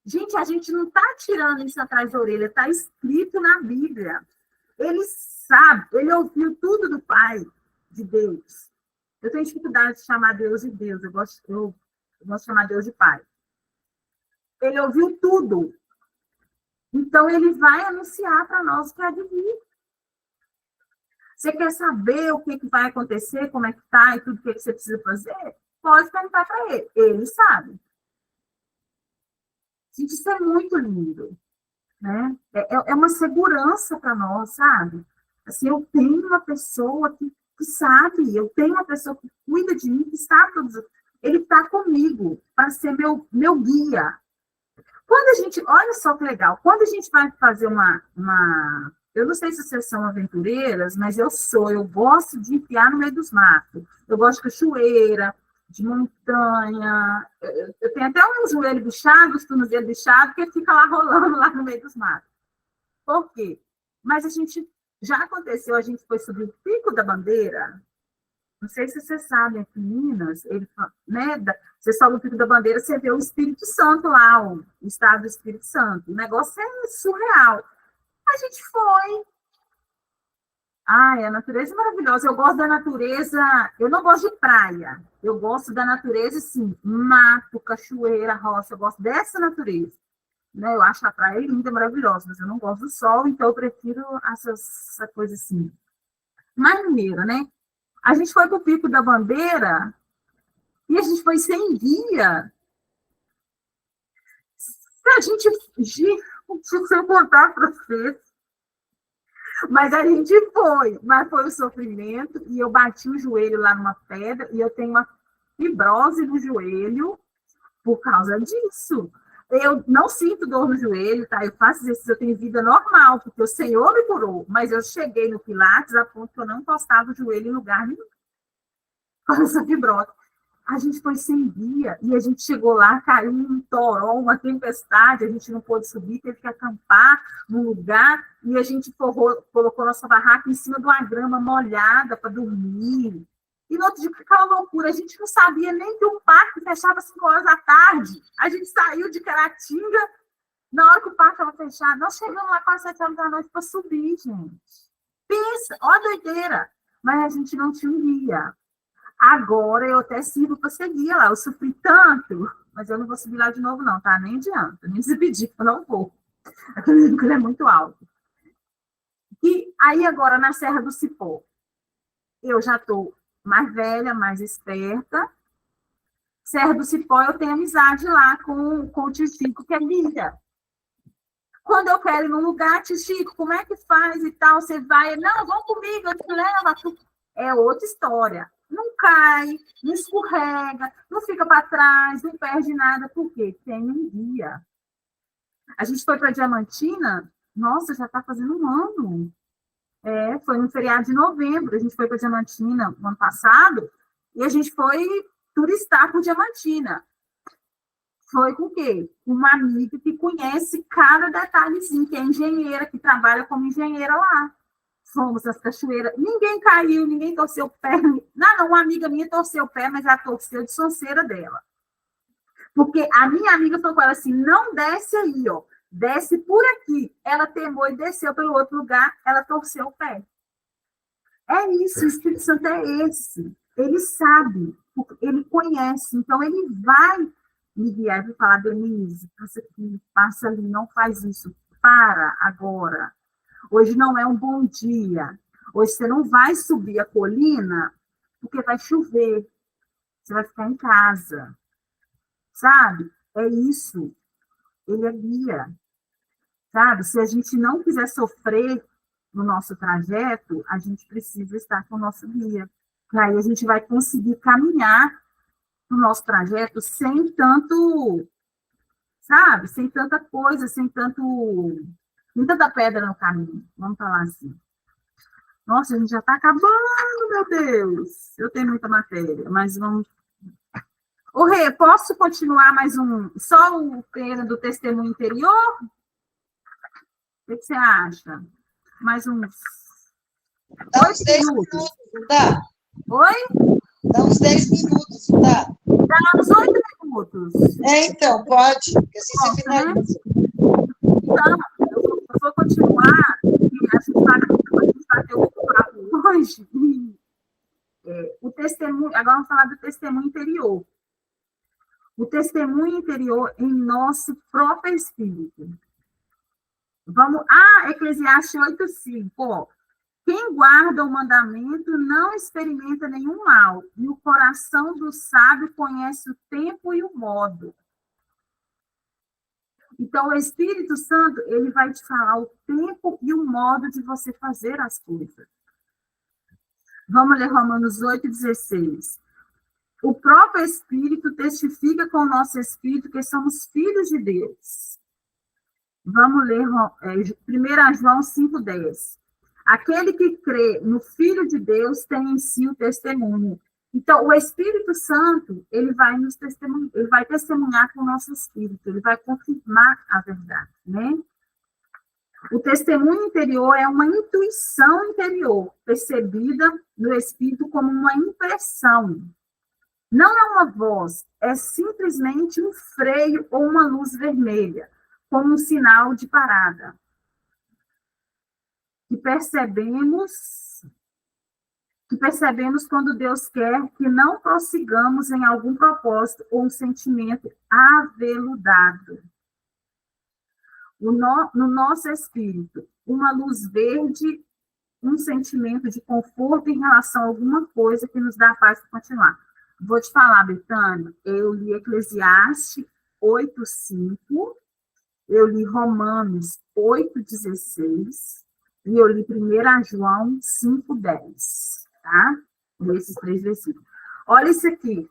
Gente, a gente não está tirando isso atrás da orelha, está escrito na Bíblia. Ele sabe, ele ouviu tudo do Pai, de Deus. Eu tenho dificuldade de chamar Deus de Deus, eu gosto de chamar Deus de Pai. Ele ouviu tudo. Então, ele vai anunciar para nós o que há de vir. Você quer saber o que vai acontecer, como é que está e tudo o que você precisa fazer? Pode perguntar para ele. Ele sabe. Gente, isso é muito lindo. Né? É uma segurança para nós, sabe? Assim, eu tenho uma pessoa que sabe, eu tenho uma pessoa que cuida de mim, que sabe tudo. Ele está comigo para ser meu guia. Quando a gente, olha só que legal, quando a gente vai fazer eu não sei se vocês são aventureiras, mas eu gosto de enfiar no meio dos matos. Eu gosto de cachoeira, de montanha, eu tenho até um joelho bichado, os tornozelos bichados, que fica lá rolando lá no meio dos matos. Por quê? Mas já aconteceu, a gente foi subir o Pico da Bandeira, não sei se vocês sabem, aqui em Minas, né, você sobe o Pico da Bandeira, você vê o Espírito Santo lá, o estado do Espírito Santo. O negócio é surreal. A gente foi. Ai, a natureza é maravilhosa. Eu gosto da natureza, eu não gosto de praia. Eu gosto da natureza, sim, mato, cachoeira, rocha, eu gosto dessa natureza. Né? Eu acho a praia linda, maravilhosa, mas eu não gosto do sol, então eu prefiro essa coisa assim. Maneira, né? A gente foi para o Pico da Bandeira e a gente foi sem guia. A gente, se eu contar para vocês, mas a gente foi, mas foi o sofrimento, e eu bati o joelho lá numa pedra, e eu tenho uma fibrose no joelho por causa disso. Eu não sinto dor no joelho, tá? Eu faço exercício, eu tenho vida normal, porque o Senhor me curou, mas eu cheguei no Pilates a ponto que eu não encostava o joelho em lugar nenhum. Com essa fibrose. A gente foi sem guia, e a gente chegou lá, caiu um toró, uma tempestade, a gente não pôde subir, teve que acampar num lugar, e a gente colocou nossa barraca em cima de uma grama molhada para dormir. E no outro dia, aquela loucura, a gente não sabia nem que o parque fechava às 5 horas da tarde. A gente saiu de Caratinga, na hora que o parque estava fechado, nós chegamos lá quase 7 horas da noite para subir, gente. Pensa, ó a doideira. Mas a gente não tinha um guia. Agora eu até sirvo para ser guia lá. Eu sofri tanto, mas eu não vou subir lá de novo, não, tá? Nem adianta, nem se pedir, eu não vou. Aquele é muito alto. E aí, agora, na Serra do Cipó, eu já estou mais velha, mais esperta. Serra do Cipó, eu tenho amizade lá com o tio Chico, que é guia. Quando eu quero ir num lugar, tio Chico, como é que faz e tal? Você vai, não, vão comigo, eu te levo. É outra história. Não cai, não escorrega, não fica para trás, não perde nada, porque tem um guia. A gente foi para Diamantina, nossa, já está fazendo um ano. Foi no feriado de novembro, a gente foi para Diamantina no ano passado, e a gente foi turistar por Diamantina. Foi com o quê? Uma amiga que conhece cada detalhezinho, que é engenheira, que trabalha como engenheira lá. Fomos nas cachoeiras, ninguém caiu, ninguém torceu o pé. Não, uma amiga minha torceu o pé, mas ela torceu de sonceira dela. Porque a minha amiga falou com ela assim, não desce aí, ó, desce por aqui. Ela temou e desceu pelo outro lugar, ela torceu o pé. É isso, o Espírito Santo é esse. Ele sabe, ele conhece, então ele vai me guiar e falar, Denise, passa aqui, passa ali, não faz isso, para agora. Hoje não é um bom dia. Hoje você não vai subir a colina porque vai chover. Você vai ficar em casa. Sabe? É isso. Ele é guia. Sabe? Se a gente não quiser sofrer no nosso trajeto, a gente precisa estar com o nosso guia. E aí a gente vai conseguir caminhar no nosso trajeto sem tanto, sabe? Sem tanta coisa, sem tanta pedra no caminho, vamos falar assim. Nossa, a gente já está acabando, meu Deus. Eu tenho muita matéria, mas vamos... Ô, Rê, posso continuar mais só o tema do testemunho interior? O que você acha? Mais uns... Dá uns 10 minutos, não dá? Oi? Dá uns 10 minutos, não dá? Dá uns 8 minutos. Então, pode, porque assim você finaliza. Então, eu vou continuar, a gente bateu um papo hoje, o testemunho, agora vamos falar do testemunho interior. O testemunho interior em nosso próprio espírito. Vamos, Eclesiastes 8:5, ó. Quem guarda o mandamento não experimenta nenhum mal, e o coração do sábio conhece o tempo e o modo. Então, o Espírito Santo, ele vai te falar o tempo e o modo de você fazer as coisas. Vamos ler Romanos 8:16. O próprio Espírito testifica com o nosso Espírito que somos filhos de Deus. Vamos ler 1 João 5:10. Aquele que crê no Filho de Deus tem em si o testemunho. Então, o Espírito Santo, ele vai testemunhar com o nosso espírito, ele vai confirmar a verdade, né? O testemunho interior é uma intuição interior, percebida no espírito como uma impressão. Não é uma voz, é simplesmente um freio ou uma luz vermelha, como um sinal de parada. Que percebemos quando Deus quer que não prossigamos em algum propósito ou um sentimento aveludado. No nosso espírito, uma luz verde, um sentimento de conforto em relação a alguma coisa que nos dá paz para continuar. Vou te falar, Betânia, eu li Eclesiastes 8:5, eu li Romanos 8:16, e eu li 1 João 5:10, tá? Nesses 3 versículos. Olha isso aqui.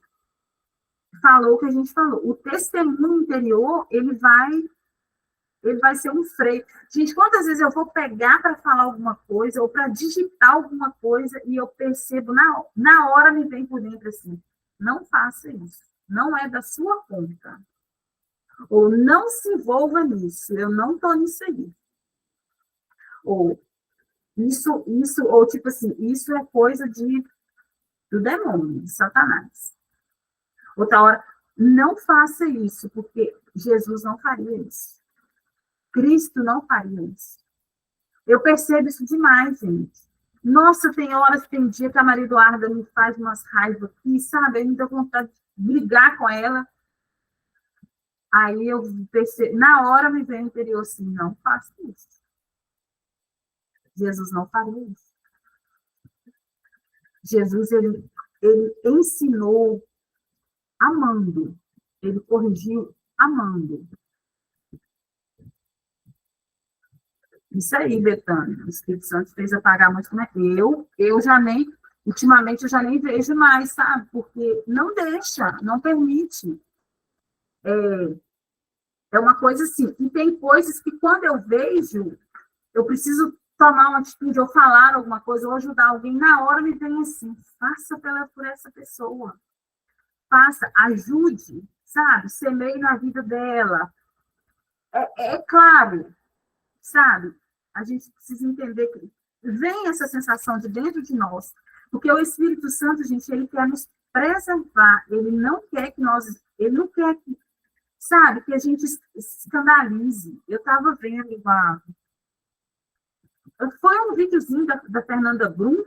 Falou o que a gente falou. O testemunho interior, ele vai ser um freio. Gente, quantas vezes eu vou pegar para falar alguma coisa, ou para digitar alguma coisa, e eu percebo, na hora me vem por dentro assim, não faça isso. Não é da sua conta. Ou não se envolva nisso. Eu não estou nisso aí. Ou ou tipo assim, isso é coisa do demônio, de Satanás. Outra hora, não faça isso, porque Jesus não faria isso. Cristo não faria isso. Eu percebo isso demais, gente. Nossa, tem dia que a Maria Eduarda me faz umas raivas aqui, sabe? Eu me dou vontade de brigar com ela. Aí eu percebo, na hora me vem o interior assim, não faça isso. Jesus não faria isso. Jesus, ele ensinou amando. Ele corrigiu amando. Isso aí, Betânia. O Espírito Santo fez apagar muito. Eu já nem, ultimamente, eu já nem vejo mais, sabe? Porque não deixa, não permite. É uma coisa assim. E tem coisas que, quando eu vejo, eu preciso tomar uma atitude, ou falar alguma coisa, ou ajudar alguém, na hora me vem assim, faça por essa pessoa. Faça, ajude, sabe? Semeie na vida dela. É claro, sabe? A gente precisa entender que vem essa sensação de dentro de nós, porque o Espírito Santo, gente, ele quer nos preservar, ele não quer que, sabe, que a gente escandalize. Eu estava vendo foi um videozinho da Fernanda Brum,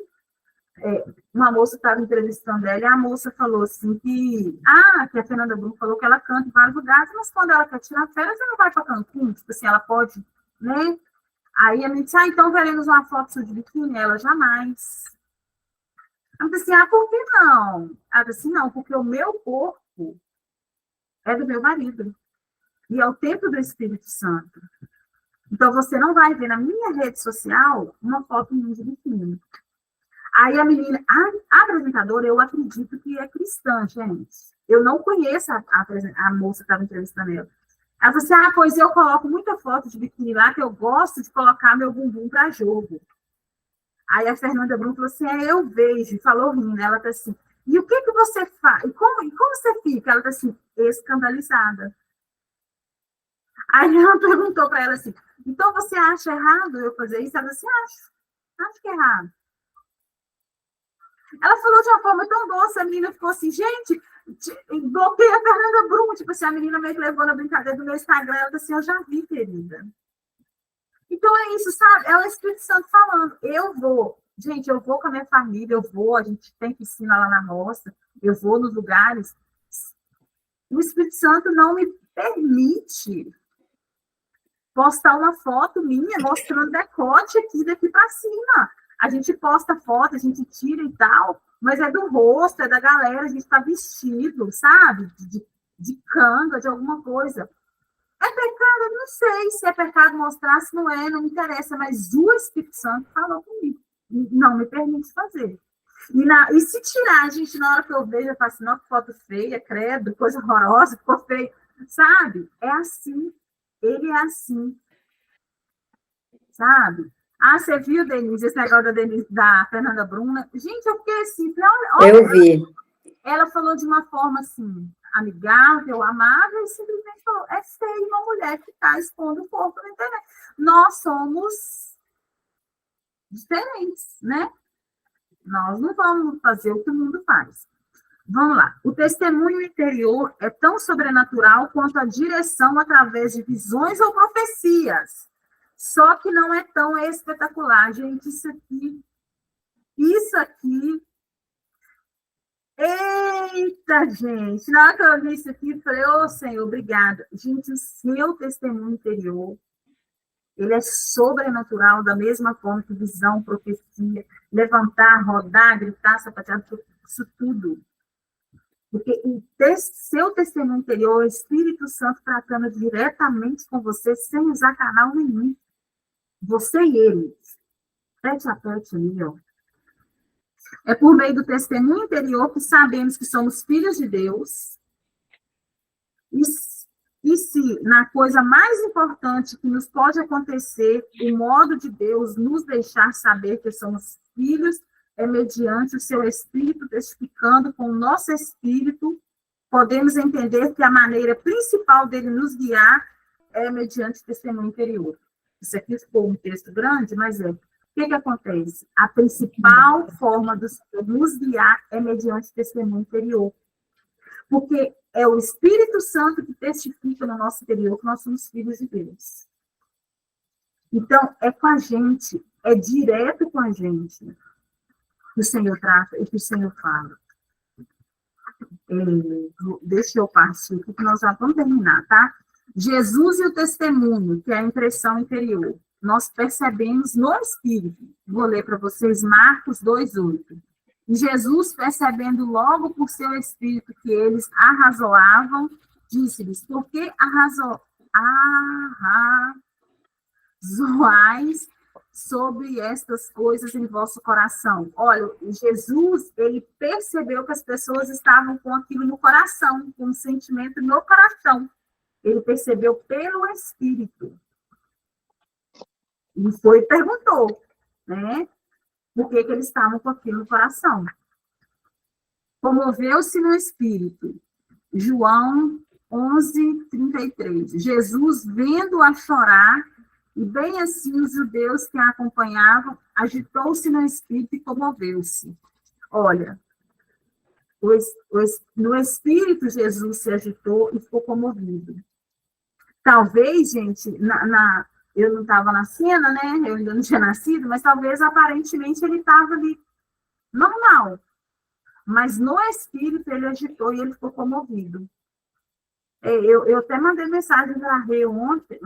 uma moça estava entrevistando ela, e a moça falou assim que a Fernanda Brum falou que ela canta em vários lugares, mas quando ela quer tirar férias, ela vai para Cancún, tipo assim, ela pode, né? Aí a gente disse, então veremos uma foto sua de biquíni, ela jamais. Ela disse assim, por que não? Ela disse assim, não, porque o meu corpo é do meu marido, e é o templo do Espírito Santo. Então, você não vai ver na minha rede social uma foto minha de biquíni. Aí a menina, a apresentadora, eu acredito que é cristã, gente. Eu não conheço a moça que estava entrevistando ela. Ela falou assim, pois eu coloco muita foto de biquíni lá, que eu gosto de colocar meu bumbum para jogo. Aí a Fernanda Brum falou assim, eu vejo, falou rindo, ela tá assim, e o que você faz? E como você fica? Ela tá assim, escandalizada. Aí ela perguntou para ela assim, então você acha errado eu fazer isso? Ela disse, acho que é errado. Ela falou de uma forma tão doce, a menina ficou assim, gente, bloqueei a Fernanda Brum, tipo assim, a menina meio que levou na brincadeira do meu Instagram, ela disse assim, eu já vi, querida. Então é isso, sabe? É o Espírito Santo falando. Gente, eu vou com a minha família, a gente tem piscina lá na roça, eu vou nos lugares. O Espírito Santo não me permite postar uma foto minha mostrando decote aqui, daqui para cima. A gente posta foto, a gente tira e tal, mas é do rosto, é da galera, a gente está vestido, sabe? De canga, de alguma coisa. É pecado? Eu não sei se é pecado mostrar, se não é, não me interessa, mas o Espírito Santo falou comigo. Não me permite fazer. E se tirar, a gente, na hora que eu vejo, eu falo assim, não, que foto feia, credo, coisa horrorosa, ficou feio. Sabe? É assim. Ele é assim. Sabe? Ah, você viu, Denise, esse negócio da Fernanda Bruna? Gente, eu fiquei assim, olha, Eu vi. ela falou de uma forma assim, amigável, amável, e simplesmente falou, é feio uma mulher que está expondo o corpo na internet. Nós somos diferentes, né? Nós não vamos fazer o que o mundo faz. Vamos lá. O testemunho interior é tão sobrenatural quanto a direção através de visões ou profecias. Só que não é tão espetacular, gente. Isso aqui. Eita, gente. Na hora que eu vi isso aqui, eu falei, ô, Senhor, obrigada. Gente, o seu testemunho interior, ele é sobrenatural, da mesma forma que visão, profecia, levantar, rodar, gritar, sapatear, isso tudo. Porque o seu testemunho interior, o Espírito Santo tratando diretamente com você, sem usar canal nenhum. Você e ele. Tete a tete ali, ó. É por meio do testemunho interior que sabemos que somos filhos de Deus. E se, na coisa mais importante que nos pode acontecer, o modo de Deus nos deixar saber que somos filhos é mediante o seu Espírito testificando com o nosso Espírito, podemos entender que a maneira principal dele nos guiar é mediante o testemunho interior. Isso aqui ficou um texto grande, mas o que acontece? A principal forma do Senhor nos guiar é mediante o testemunho interior. Porque é o Espírito Santo que testifica no nosso interior que nós somos filhos de Deus. Então, é com a gente, é direto com a gente que o Senhor trata e que o Senhor fala. Deixa eu partir aqui, que nós já vamos terminar, tá? Jesus e o testemunho, que é a impressão interior. Nós percebemos no Espírito. Vou ler para vocês Marcos 2:8. E Jesus, percebendo logo por seu Espírito que eles arrazoavam, disse-lhes, por que arrazoais sobre estas coisas em vosso coração? Olha, Jesus, ele percebeu que as pessoas estavam com aquilo no coração, com um sentimento no coração. Ele percebeu pelo Espírito. E foi e perguntou, né? Por que eles estavam com aquilo no coração. Comoveu-se no Espírito. João 11:33. Jesus, vendo-a chorar, e bem assim os judeus que a acompanhavam, agitou-se no Espírito e comoveu-se. Olha, no Espírito Jesus se agitou e ficou comovido. Talvez, gente, eu não estava na cena, né? Eu ainda não tinha nascido, mas talvez aparentemente ele estava ali normal. Mas no Espírito ele agitou e ele ficou comovido. Eu até mandei mensagem para a Rê ontem,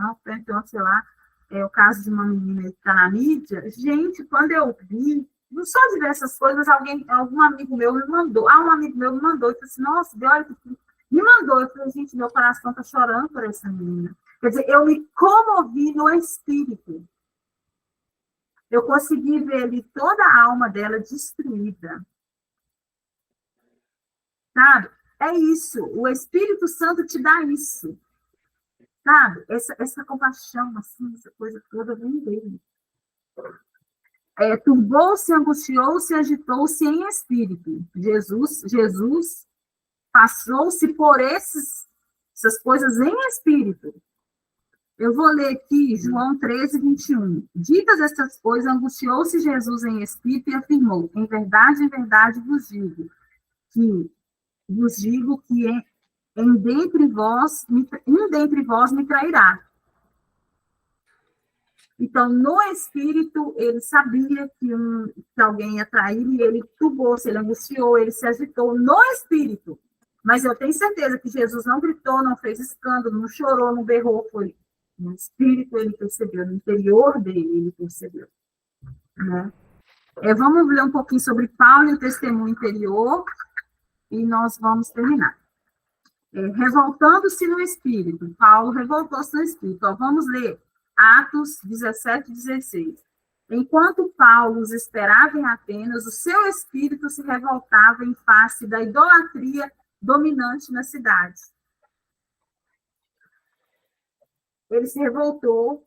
sei lá, o caso de uma menina que está na mídia. Gente, quando eu vi, não só diversas coisas, algum amigo meu me mandou. Um amigo meu me mandou e falou assim, nossa, olha que me mandou. Eu falei, gente, meu coração está chorando por essa menina. Quer dizer, eu me comovi no Espírito. Eu consegui ver ali toda a alma dela destruída. Sabe? É isso. O Espírito Santo te dá isso. Sabe? Essa compaixão, assim, essa coisa toda vem dele. Turbou-se, angustiou-se, agitou-se em espírito. Jesus passou-se por essas coisas em espírito. Eu vou ler aqui João 13:21. Ditas estas coisas, angustiou-se Jesus em espírito e afirmou, em verdade vos digo que um dentre vós me trairá. Então, no espírito, ele sabia que alguém ia trair e ele turbou-se, ele angustiou, ele se agitou no espírito. Mas eu tenho certeza que Jesus não gritou, não fez escândalo, não chorou, não berrou, foi no espírito ele percebeu, no interior dele ele percebeu. Né? Vamos ler um pouquinho sobre Paulo e o testemunho interior e nós vamos terminar. Revoltando-se no espírito, Paulo revoltou-se no espírito. Ó, vamos ler Atos 17, 16. Enquanto Paulo os esperava em Atenas, o seu espírito se revoltava em face da idolatria dominante na cidade. Ele se revoltou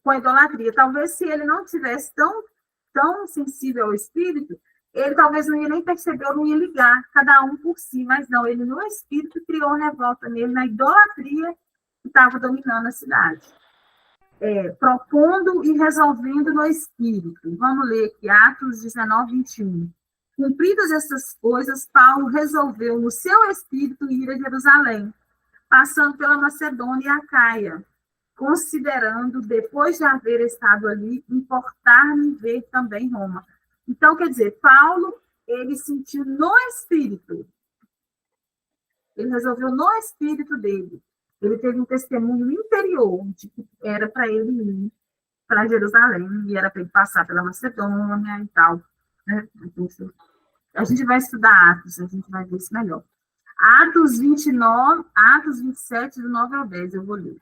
com a idolatria. Talvez se ele não tivesse tão sensível ao espírito, ele talvez não ia nem perceber, ou não ia ligar, cada um por si, mas não, ele no espírito criou revolta nele, na idolatria que estava dominando a cidade. Propondo e resolvendo no espírito. Vamos ler aqui, Atos 19, 21. Cumpridas essas coisas, Paulo resolveu no seu espírito ir a Jerusalém, passando pela Macedônia e Acaia, considerando, depois de haver estado ali, importar-me ver também Roma. Então, quer dizer, Paulo, ele sentiu no espírito. Ele resolveu no espírito dele. Ele teve um testemunho interior de que era para ele ir para Jerusalém, e era para ele passar pela Macedônia e tal. Né? A gente vai estudar Atos, a gente vai ver isso melhor. Atos 27, do 9 ao 10, eu vou ler.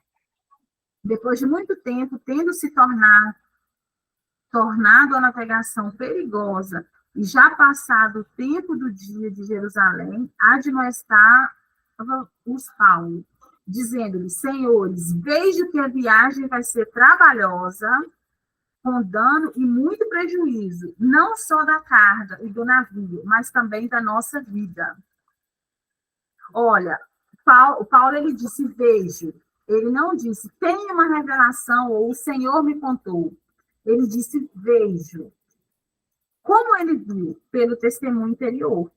Depois de muito tempo, tendo se tornado a navegação perigosa e já passado o tempo do dia de Jerusalém, admoestava os Paulo, dizendo-lhes: Senhores, vejo que a viagem vai ser trabalhosa, com dano e muito prejuízo, não só da carga e do navio, mas também da nossa vida. Olha, Paulo ele disse: vejo. Ele não disse: tem uma revelação ou o Senhor me contou. Ele disse: vejo. Como ele viu? Pelo testemunho interior.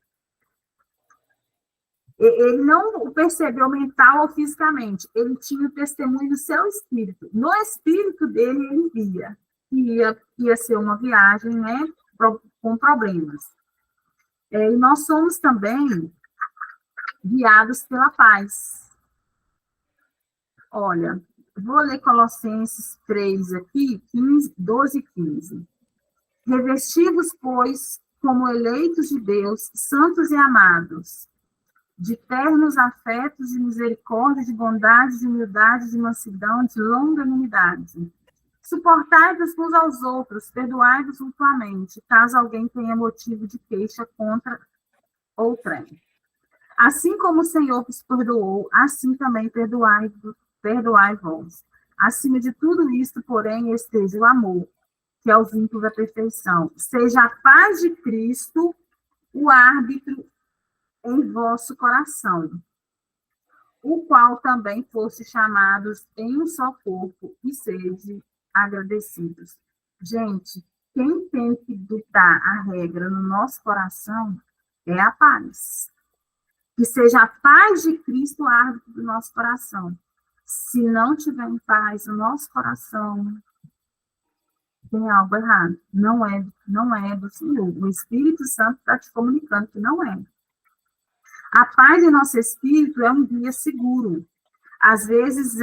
Ele não percebeu mental ou fisicamente. Ele tinha o testemunho do seu espírito. No espírito dele, ele via que ia ser uma viagem, né, com problemas. E nós somos também guiados pela paz. Olha, vou ler Colossenses 3 aqui, 12 e 15. Revesti-vos, pois, como eleitos de Deus, santos e amados, de ternos afetos, de misericórdia, de bondade, de humildade, de mansidão, de longanimidade. Suportai-vos uns aos outros, perdoai-vos mutuamente, caso alguém tenha motivo de queixa contra outrem. Assim como o Senhor vos perdoou, assim também perdoai-vos. Acima de tudo isto, porém, esteja o amor, que é o vínculo da perfeição. Seja a paz de Cristo o árbitro em vosso coração, o qual também fosse chamados em um só corpo, e sede agradecidos. Gente, quem tem que ditar a regra no nosso coração é a paz. Que seja a paz de Cristo o árbitro do nosso coração. Se não tiver em paz o nosso coração, tem algo errado. Não é do Senhor. O Espírito Santo está te comunicando que não é. A paz em nosso espírito é um guia seguro. Às vezes,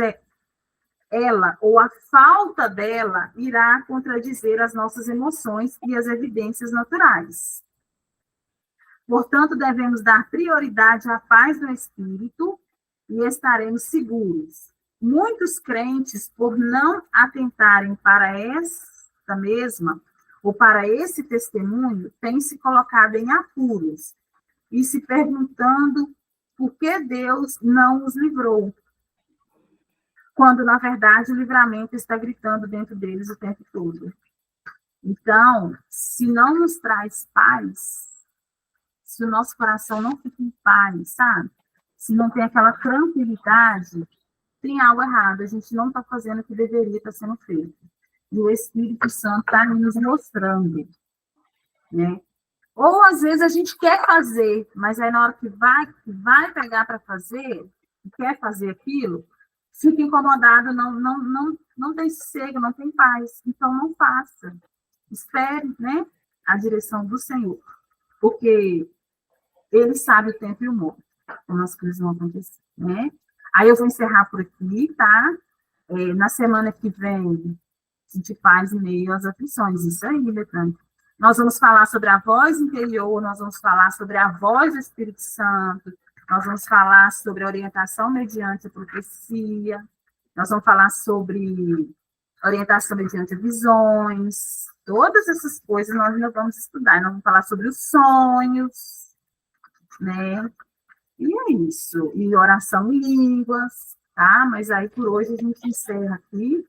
ela ou a falta dela irá contradizer as nossas emoções e as evidências naturais. Portanto, devemos dar prioridade à paz no espírito e estaremos seguros. Muitos crentes, por não atentarem para esta mesma ou para esse testemunho, têm se colocado em apuros e se perguntando por que Deus não os livrou, quando, na verdade, o livramento está gritando dentro deles o tempo todo. Então, se não nos traz paz, se o nosso coração não fica em paz, sabe? Se não tem aquela tranquilidade, tem algo errado. A gente não está fazendo o que deveria estar sendo feito. E o Espírito Santo está nos mostrando, né? Ou, às vezes, a gente quer fazer, mas aí na hora que vai pegar para fazer, quer fazer aquilo, fica incomodado, não tem sossego, não tem paz. Então, não faça. Espere, né, a direção do Senhor. Porque Ele sabe o tempo e o modo, como as coisas vão acontecer, né? Aí eu vou encerrar por aqui, tá? Na semana que vem, a gente faz em meio às aflições. Isso aí, Betânia. Nós vamos falar sobre a voz interior, nós vamos falar sobre a voz do Espírito Santo, nós vamos falar sobre a orientação mediante a profecia, nós vamos falar sobre orientação mediante visões, todas essas coisas nós ainda vamos estudar. Nós vamos falar sobre os sonhos, né? E é isso. E oração em línguas, tá? Mas aí por hoje a gente encerra aqui.